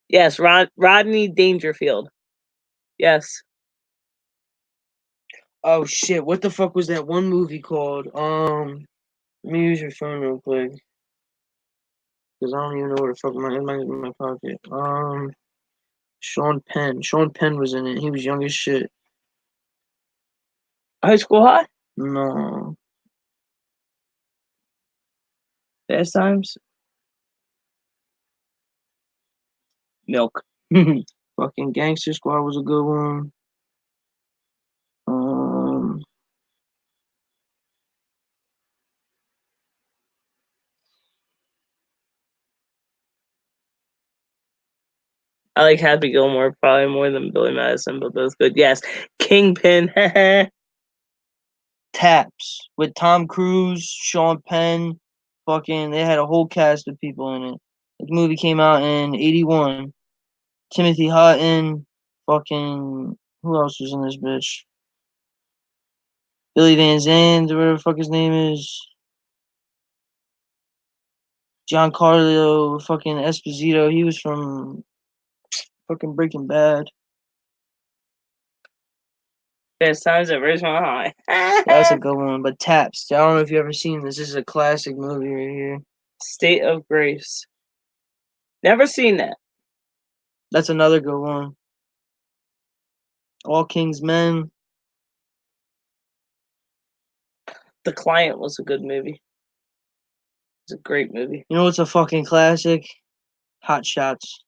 Yes, Rodney Dangerfield. Yes. Oh shit! What the fuck was that one movie called? Let me use your phone real quick, because I don't even know where the fuck in my pocket. Sean Penn. Sean Penn was in it. He was young as shit. High School High? No. Fast Times? Milk. Fucking Gangster Squad was a good one. I like Happy Gilmore probably more than Billy Madison, but both good. Yes. Kingpin. Taps with Tom Cruise, Sean Penn. Fucking, they had a whole cast of people in it. The movie came out in '81. Timothy Hutton. Fucking, who else was in this bitch? Billy Van Zandt, or whatever the fuck his name is. Giancarlo fucking Esposito. He was from fucking Breaking Bad. Fast Times at Ridgemont High. That's a good one. But Taps, I don't know if you ever seen this. This is a classic movie right here. State of Grace. Never seen that. That's another good one. All King's Men. The Client was a good movie. It's a great movie. You know what's a fucking classic? Hot Shots.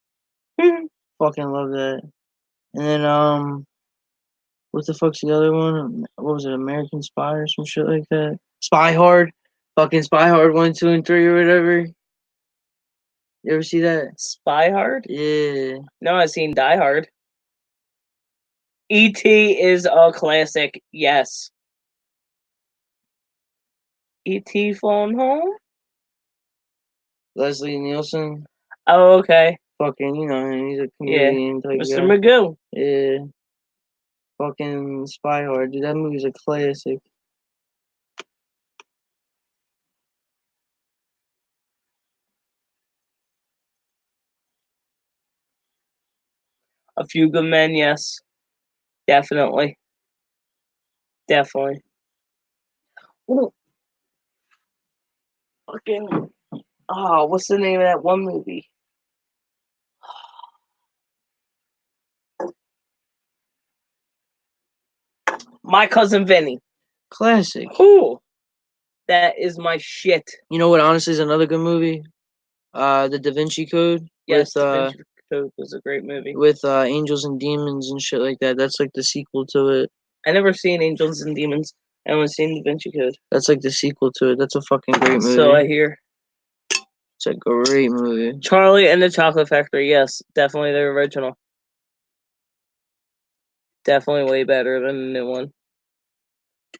Fucking love that. And then what the fuck's the other one? What was it? American Spy or some shit like that? Spy Hard. Fucking Spy Hard 1, 2, and 3 or whatever. You ever see that? Spy Hard? Yeah. No, I've seen Die Hard. E.T. is a classic. Yes. E.T. Phone Home? Leslie Nielsen. Oh, okay. Fucking, you know, he's a comedian type Mr. guy. Magoo. Yeah. Fucking Spy Hard. Dude, that movie's a classic. A Few Good Men, yes. Definitely. Definitely. Ooh. Fucking. Oh, what's the name of that one movie? My Cousin Vinny. Classic. Cool. That is my shit. You know what honestly is another good movie? The Da Vinci Code. Yes, with, Da Vinci Code was a great movie. With Angels and Demons and shit like that. That's like the sequel to it. I never seen Angels and Demons. I only seen Da Vinci Code. That's like the sequel to it. That's a fucking great movie. So I hear. It's a great movie. Charlie and the Chocolate Factory, yes. Definitely the original. Definitely way better than the new one.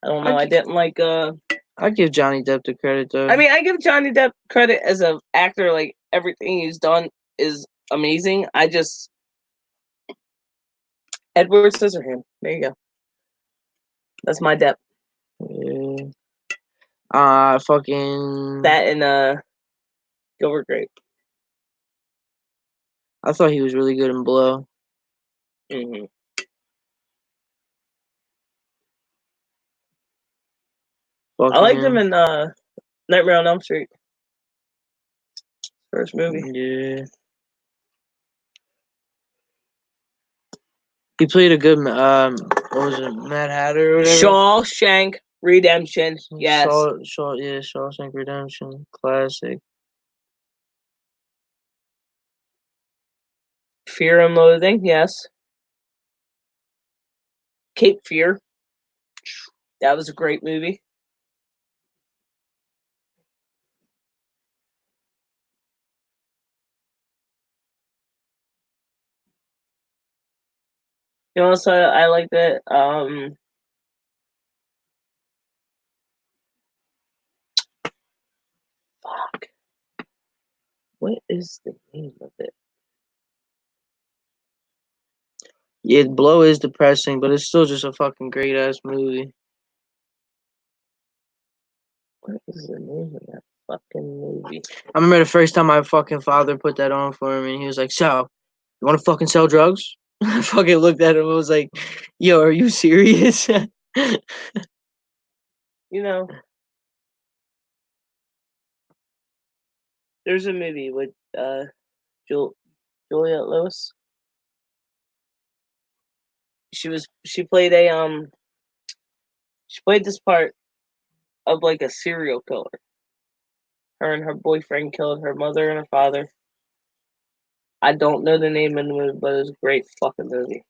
I don't know. I didn't like I give Johnny Depp the credit though. I mean, I give Johnny Depp credit as an actor. Like everything he's done is amazing. I just Edward Scissorhands. There you go. That's my Depp. Yeah. Fucking that and Gilbert Grape. I thought he was really good in Blow. Mm-hmm. I liked him in Nightmare on Elm Street. First movie. Yeah. He played a good what was it, Mad Hatter or whatever? Shawshank Redemption. Yes. Shawshank Redemption. Classic. Fear and Loathing, yes. Cape Fear. That was a great movie. You know, so I like that. Fuck. What is the name of it? Yeah, Blow is depressing, but it's still just a fucking great ass movie. What is the name of that fucking movie? I remember the first time my fucking father put that on for me, and he was like, "So, you want to fucking sell drugs?" I fucking looked at him and was like, yo, are you serious? You know, there's a movie with Juliette Lewis. She played this part of like a serial killer. Her and her boyfriend killed her mother and her father. I don't know the name of the movie, but it was a great fucking movie.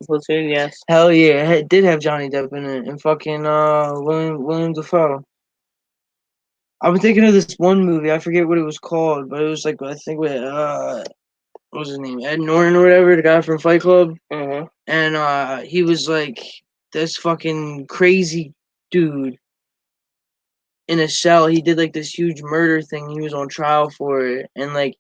Platoon, yes. Hell yeah, it did have Johnny Depp in it, and fucking William Dafoe. I've been thinking of this one movie. I forget what it was called, but it was like I think with what was his name, Ed Norton or whatever, the guy from Fight Club. Uh-huh. And he was like this fucking crazy dude in a cell. He did like this huge murder thing. He was on trial for it, and like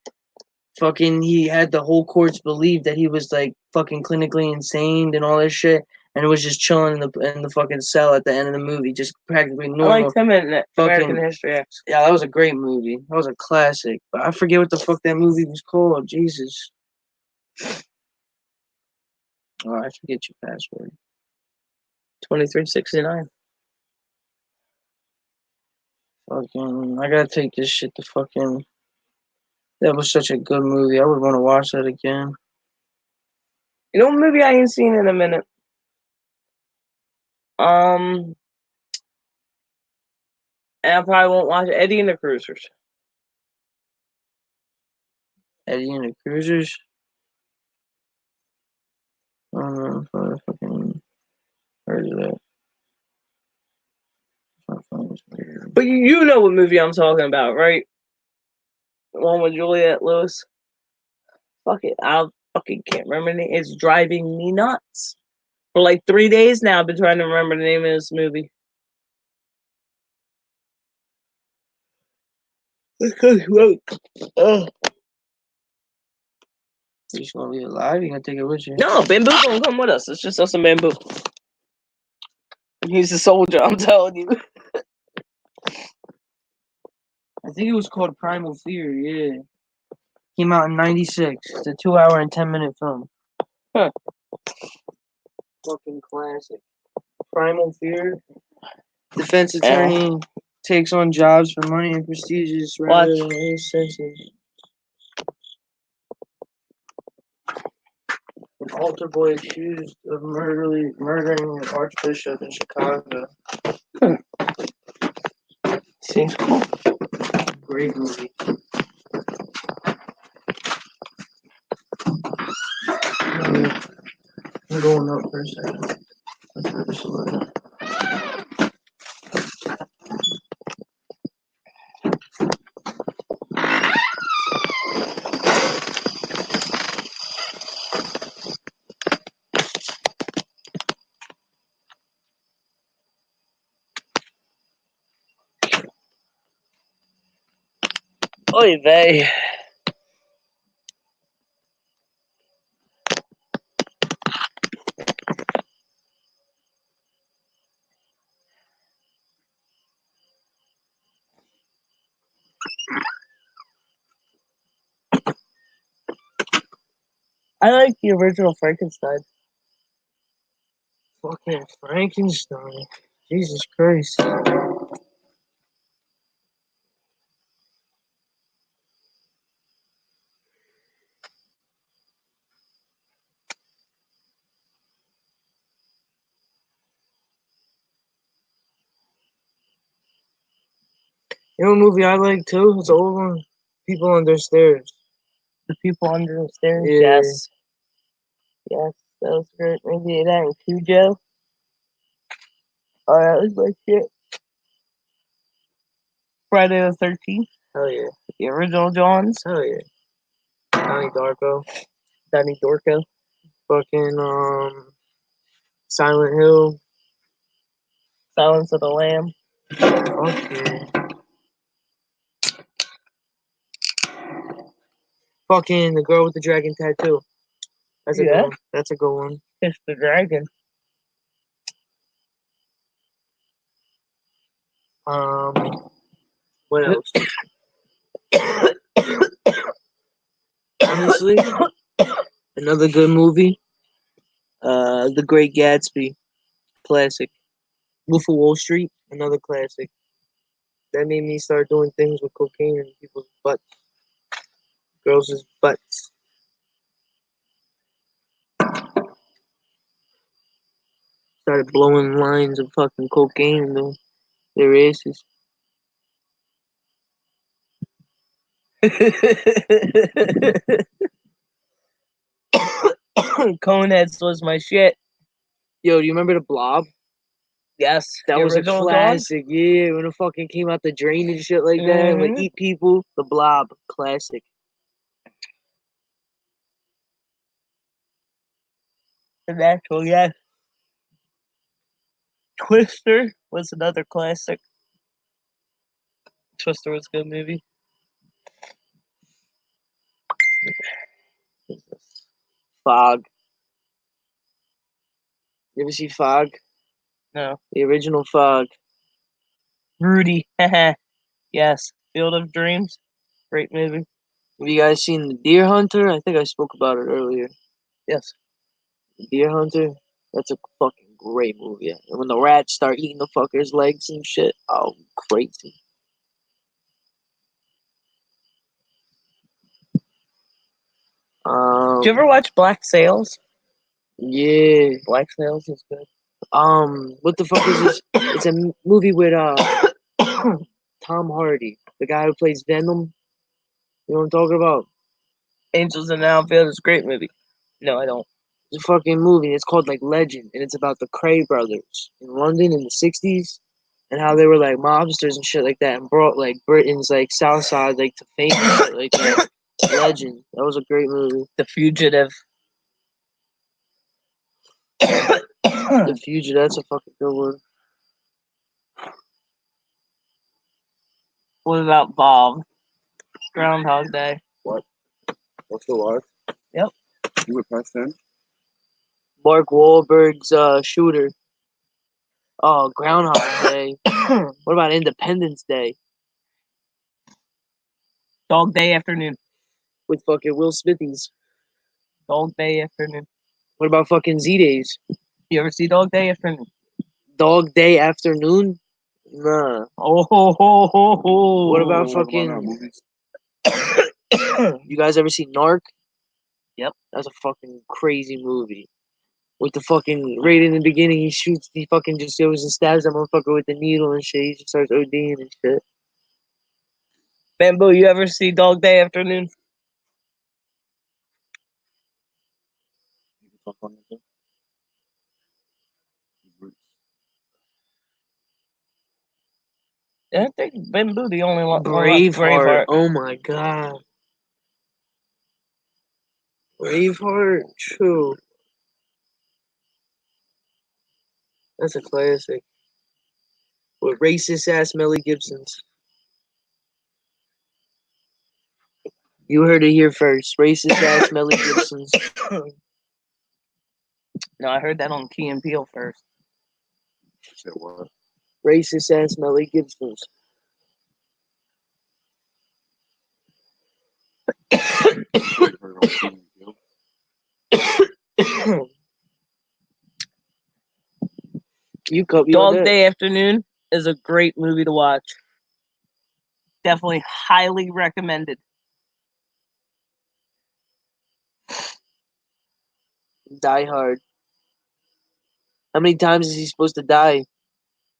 fucking he had the whole courts believe that he was like fucking clinically insane and all this shit, and it was just chilling in the fucking cell at the end of the movie, just practically normal. I liked him in American History X. Yeah, that was a great movie. That was a classic. But I forget what the fuck that movie was called. Jesus. Oh, I forget your password. 2369. Fucking, I gotta take this shit to fucking. That was such a good movie. I would want to watch that again. You know what movie I ain't seen in a minute? And I probably won't watch Eddie and the Cruisers. Eddie and the Cruisers? I don't know if I fucking heard of that. But you know what movie I'm talking about, right? The one with Juliette Lewis. Fuck it, I fucking can't remember the name. It's driving me nuts. For like 3 days now, I've been trying to remember the name of this movie. Oh. You just gonna leave it live? You gonna take it with you? No, Bamboo gonna come with us. It's just us and Bamboo. He's a soldier, I'm telling you. I think it was called Primal Fear, yeah. Came out in 96. It's a 2-hour and 10-minute film. Huh. Fucking classic. Primal Fear. Defense attorney takes on jobs for money and prestigious rather than his senses. An altar boy accused of murdering an archbishop in Chicago. Seems cool. Great movie. I'm going up for a second. Oy vey. I like the original Frankenstein. Fucking Frankenstein. Jesus Christ. You know what movie I like too? It's an old one. People Under Stairs. The People Under the Stairs? Yeah. Yes. Yes, that was great. Maybe that and Cujo. Oh, that was like shit. Friday the 13th. Hell yeah. The original Johns. Hell yeah. Donnie Darko. Donnie Dorco. Fucking Silent Hill. Silence of the Lamb. Fuck yeah. Fucking The Girl with the Dragon Tattoo. That's a good one. That's a good one. It's the Dragon. What else? Honestly, another good movie. The Great Gatsby, classic. Wolf of Wall Street, another classic. That made me start doing things with cocaine in people's butts, girls' butts. Started blowing lines of fucking cocaine into their asses. Coneheads was my shit. Yo, do you remember the Blob? Yes, that was a classic. Dog? Yeah, when it fucking came out the drain and shit like that, would eat people. The Blob, classic. The Natural, yes. Twister was another classic. Twister was a good movie. Fog. You ever see Fog? No. The original Fog. Rudy. Yes. Field of Dreams. Great movie. Have you guys seen The Deer Hunter? I think I spoke about it earlier. Yes. The Deer Hunter? That's a fucking great movie. And when the rats start eating the fucker's legs and shit, oh, crazy. Did you ever watch Black Sails? Yeah. Black Sails is good. What the fuck is this? It's a movie with Tom Hardy, the guy who plays Venom. You know what I'm talking about? Angels in the Outfield is a great movie. No, I don't. It's a fucking movie. It's called like Legend, and it's about the Kray brothers in London in the '60s, and how they were like mobsters and shit like that, and brought like Britain's like South Side like to fame and shit like that. Legend. That was a great movie. The Fugitive. The Fugitive. That's a fucking good one. What about Bob? Groundhog Day. What? What's the life? Yep. You were past 10? Mark Wahlberg's Shooter. Oh, Groundhog Day. What about Independence Day? Dog Day Afternoon. With fucking Will Smithies. Dog Day Afternoon. What about fucking Z-Days? You ever see Dog Day Afternoon? Dog Day Afternoon? Nah. Oh. What about fucking... You guys ever seen Narc? Yep. That's a fucking crazy movie. With the fucking... Right in the beginning, he fucking just goes and stabs that motherfucker with the needle and shit. He just starts ODing and shit. Bamboo, you ever see Dog Day Afternoon? I think Bamboo the only one. Braveheart. Oh my god. Braveheart. True. That's a classic. With racist ass Melly Gibsons. You heard it here first. Racist ass Melly Gibsons. No, I heard that on Key and Peele first. Say what? Racist ass Melly Gibsons. Dog Day Afternoon is a great movie to watch. Definitely highly recommended. Die Hard. How many times is he supposed to die?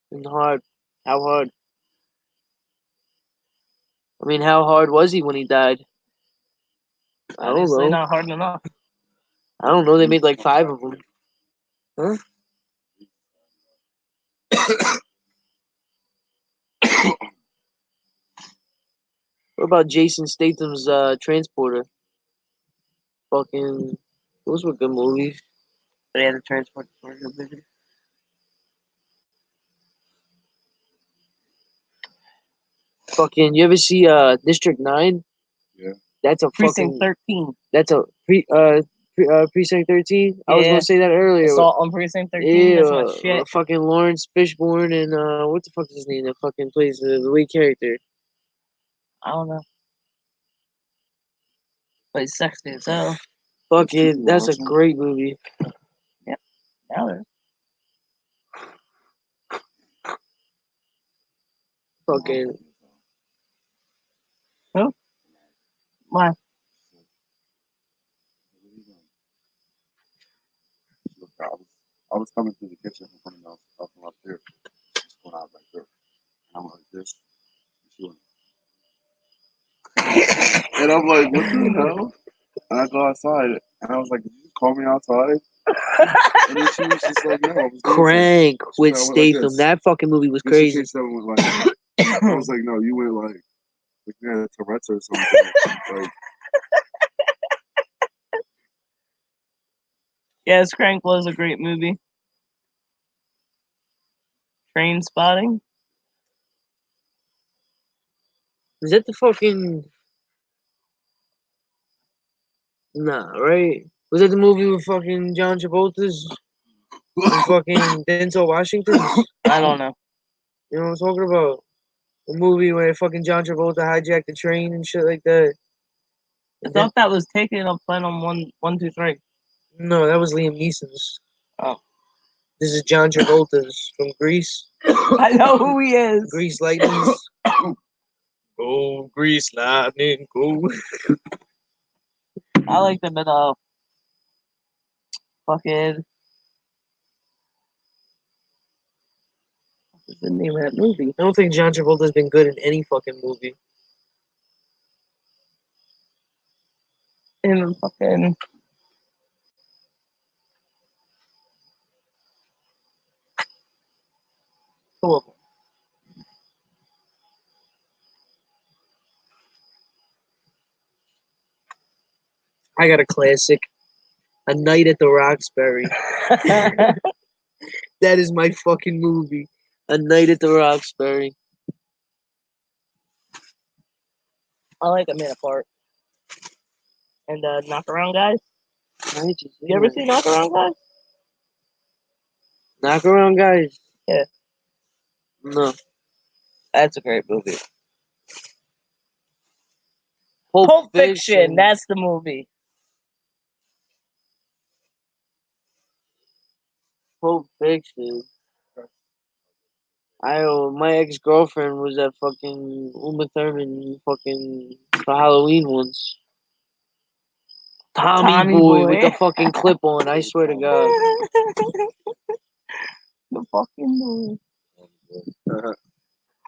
And hard. How hard? I mean, how hard was he when he died? I don't know. Not hard enough. I don't know. They made like 5 of them. Huh? What about Jason Statham's Transporter? Fucking, those were good movies. Yeah, the Transporter were good movies. Fucking, you ever see District 9? Yeah. That's a Precinct fucking 13. That's a Precinct 13. I was Yeah. gonna say that earlier. Assault on Precinct 13. That's my shit. Fucking Lawrence Fishburne and what the fuck is his name? That fucking plays the lead character. I don't know. But he's sexy as hell. Fucking, that's a great movie. Yep. Now it is. Fucking. Who? Why? I was coming through the kitchen from front of the house, up there, just going out right there. And I'm like this. And I'm like, what the hell? And I go outside, and I was like, did you call me outside? And then she was just like, no, I was doing Crank something. with I went like Statham. this. That fucking movie was Then crazy. She went like, I was like, no, you went like you had Tourette's or something. Like, Yes, Crank was a great movie. Train Spotting. Is that the fucking? Nah, right? Was that the movie with fucking John Travolta's and fucking Denzel Washington? I don't know. You know what I'm talking about? A movie where fucking John Travolta hijacked the train and shit like that. I thought that was taken up Plan on 1, 2, 3. No, that was Liam Neeson's. Oh. This is John Travolta's from Grease. I know who he is. Grease Lightning. Oh, Grease Lightning, go. I like them in fucking. What's the name of that movie? I don't think John Travolta's been good in any fucking movie. In fucking. Cool. I got a classic. A Night at the Roxbury. That is my fucking movie. A Night at the Roxbury. I like A Man Apart. And Knock Around Guys. You ever seen Knock Around Guys? Knock Around Guys? Yeah. No. That's a great movie. Pulp Fiction. That's the movie. Pulp Fiction. My ex-girlfriend was at fucking Uma Thurman fucking for Halloween once. Tommy Boy with the fucking clip on, I swear to God. The fucking movie.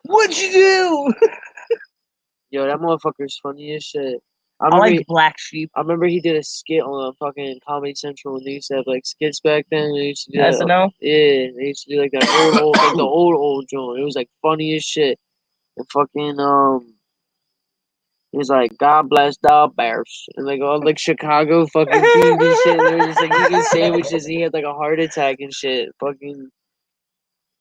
What'd you do? Yo, that motherfucker's funny as shit. I like Black Sheep. I remember he did a skit on fucking Comedy Central when they used to have like skits back then. They used to do SNL? Yeah, they used to do like that old like the old joint. It was like funny as shit. And fucking he was like, God bless the Bears. And like all like Chicago fucking themed and shit. They were just like eating sandwiches and he had like a heart attack and shit. Fucking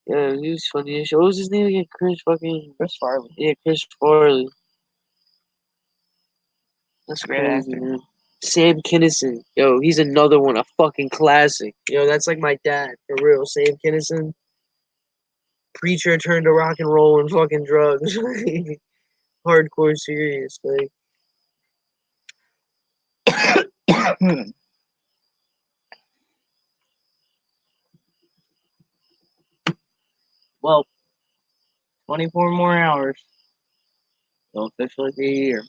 yeah, he was funny as shit. What was his name again? Chris Farley. Yeah, Chris Farley. That's a great actor. Man. Sam Kinison. Yo, he's another one, a fucking classic. Yo, that's like my dad, for real. Sam Kinison. Preacher turned to rock and roll and fucking drugs. Hardcore serious. Like, well, 24 more hours. It'll officially be a year.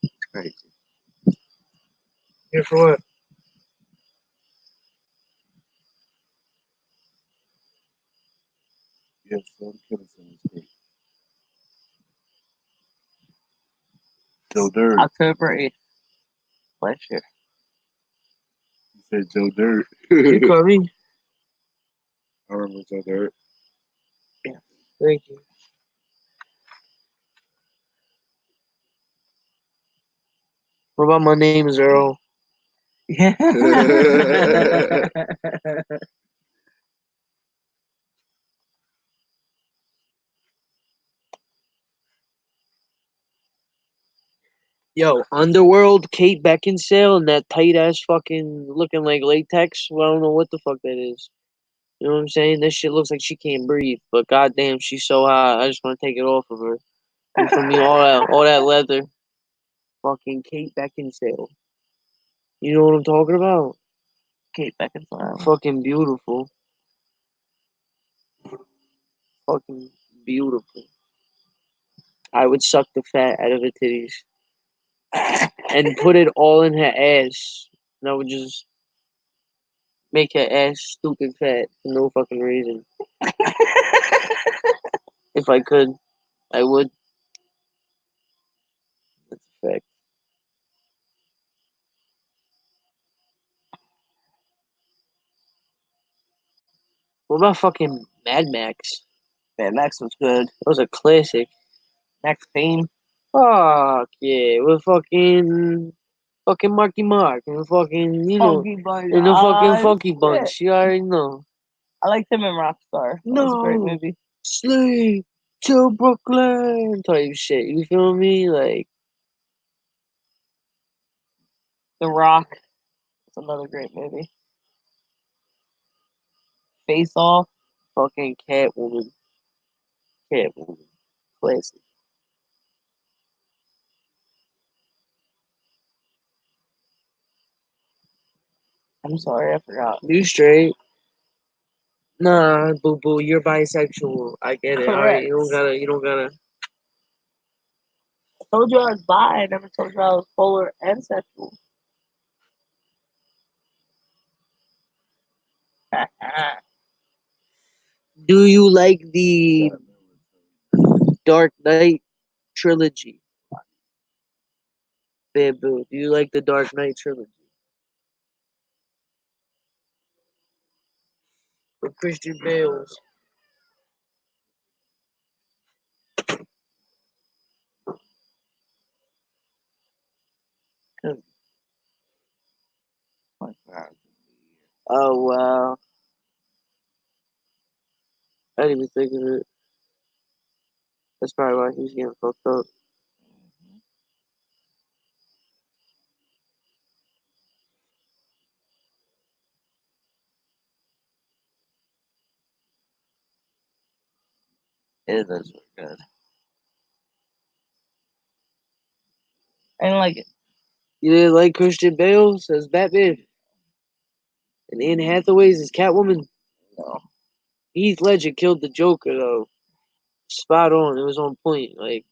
It's crazy. here for what? yes, Sam Kinison is great. Joe Dirt. October 8th. Last year. You said Joe Dirt. You call me? I remember Joe Dirt. Yeah. Thank you. What about My Name is Earl? Yeah. Yo, Underworld, Kate Beckinsale, and that tight ass fucking looking like latex. Well, I don't know what the fuck that is. You know what I'm saying? This shit looks like she can't breathe, but goddamn, she's so hot. I just want to take it off of her. You feel me? All that leather. Fucking Kate Beckinsale. You know what I'm talking about? Kate Beckinsale. Fucking beautiful. Fucking beautiful. I would suck the fat out of her titties and put it all in her ass. And I would just make her ass stupid fat for no fucking reason. If I could, I would. That's a fact. What about fucking Mad Max? Man, Max was good. That was a classic. Max Payne. Fuck yeah, with fucking Marky Mark and fucking Funky Bunch. and the fucking Ah, Funky shit. Bunch. You already know. I liked him in Rockstar. That was a great No. movie. Slave to Brooklyn type shit. You feel me? Like The Rock. It's another great movie. Face Off. fucking Catwoman. Catwoman. Classic. I'm sorry, I forgot. You straight? Nah, boo boo, you're bisexual. I get it. Alright, you don't Correct. gotta. I told you I was bi. I never told you I was polar and sexual. Do you like the Dark Knight trilogy? Bamboo. Do you like the Dark Knight trilogy? With Christian Bale's. Oh wow. I didn't even think of it. That's probably why he's getting fucked up. It is good. I didn't like it. You didn't like Christian Bale's as Batman? And Anne Hathaway's as Catwoman? No. Heath Ledger killed the Joker though. Spot on. It was on point. Like,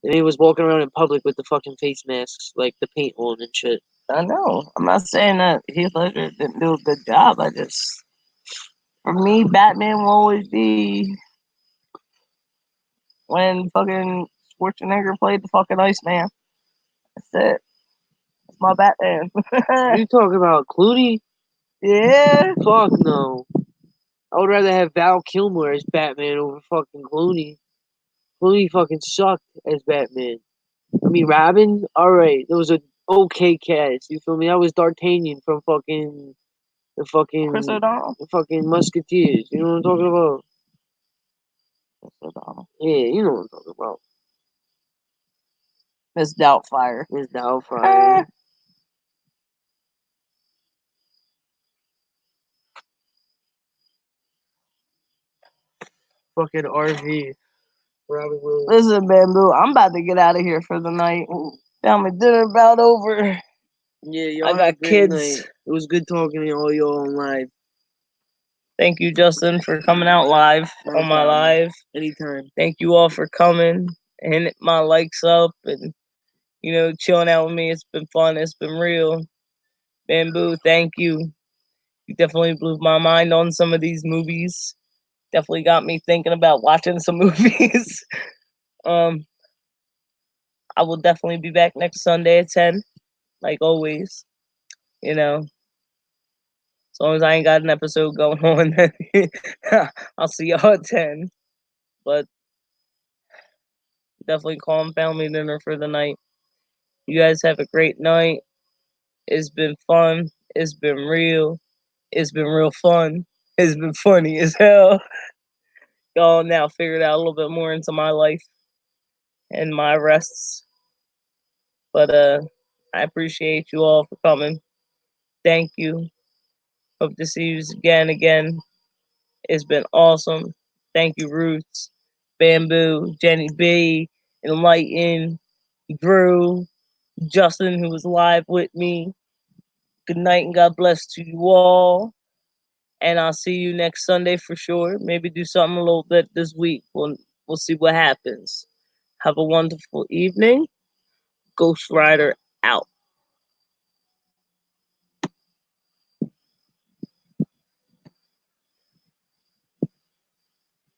and he was walking around in public with the fucking face masks, like the paint on and shit. I know. I'm not saying that Heath Ledger didn't do a good job. I just, for me, Batman will always be when fucking Schwarzenegger played the fucking Iceman. That's it. That's my Batman. You talking about Clooney? Yeah. Fuck no. I would rather have Val Kilmer as Batman over fucking Clooney. Clooney fucking sucked as Batman. I mean, Robin, alright, it was a okay cast. You feel me? I was D'Artagnan from fucking Chris O'Donnell. the fucking Musketeers. You know what I'm talking about? Chris O'Donnell. Yeah, you know what I'm talking about. Miss Doubtfire. Miss Doubtfire. Fucking RV. Robin Williams. Listen, Bamboo, I'm about to get out of here for the night. Tell me dinner about over. Yeah, y'all I have got a great kids. night. It was good talking to all y'all on live. Thank you, Justin, for coming out live No on my problem. live. Anytime. Thank you all for coming and hitting my likes up and, you know, chilling out with me. It's been fun. It's been real. Bamboo, thank you. You definitely blew my mind on some of these movies. Definitely got me thinking about watching some movies. I will definitely be back next Sunday at 10, like always. You know, as long as I ain't got an episode going on, then I'll see y'all at 10. But definitely calm family dinner for the night. You guys have a great night. It's been fun. It's been real. It's been real fun. It's been funny as hell. Y'all now figured out a little bit more into my life and my rests. But I appreciate you all for coming. Thank you. Hope to see you again. It's been awesome. Thank you, Roots, Bamboo, Jenny B, Enlighten, Drew, Justin, who was live with me. Good night and God bless to you all. And I'll see you next Sunday for sure. Maybe do something a little bit this week. We'll see what happens. Have a wonderful evening. Ghost Rider out.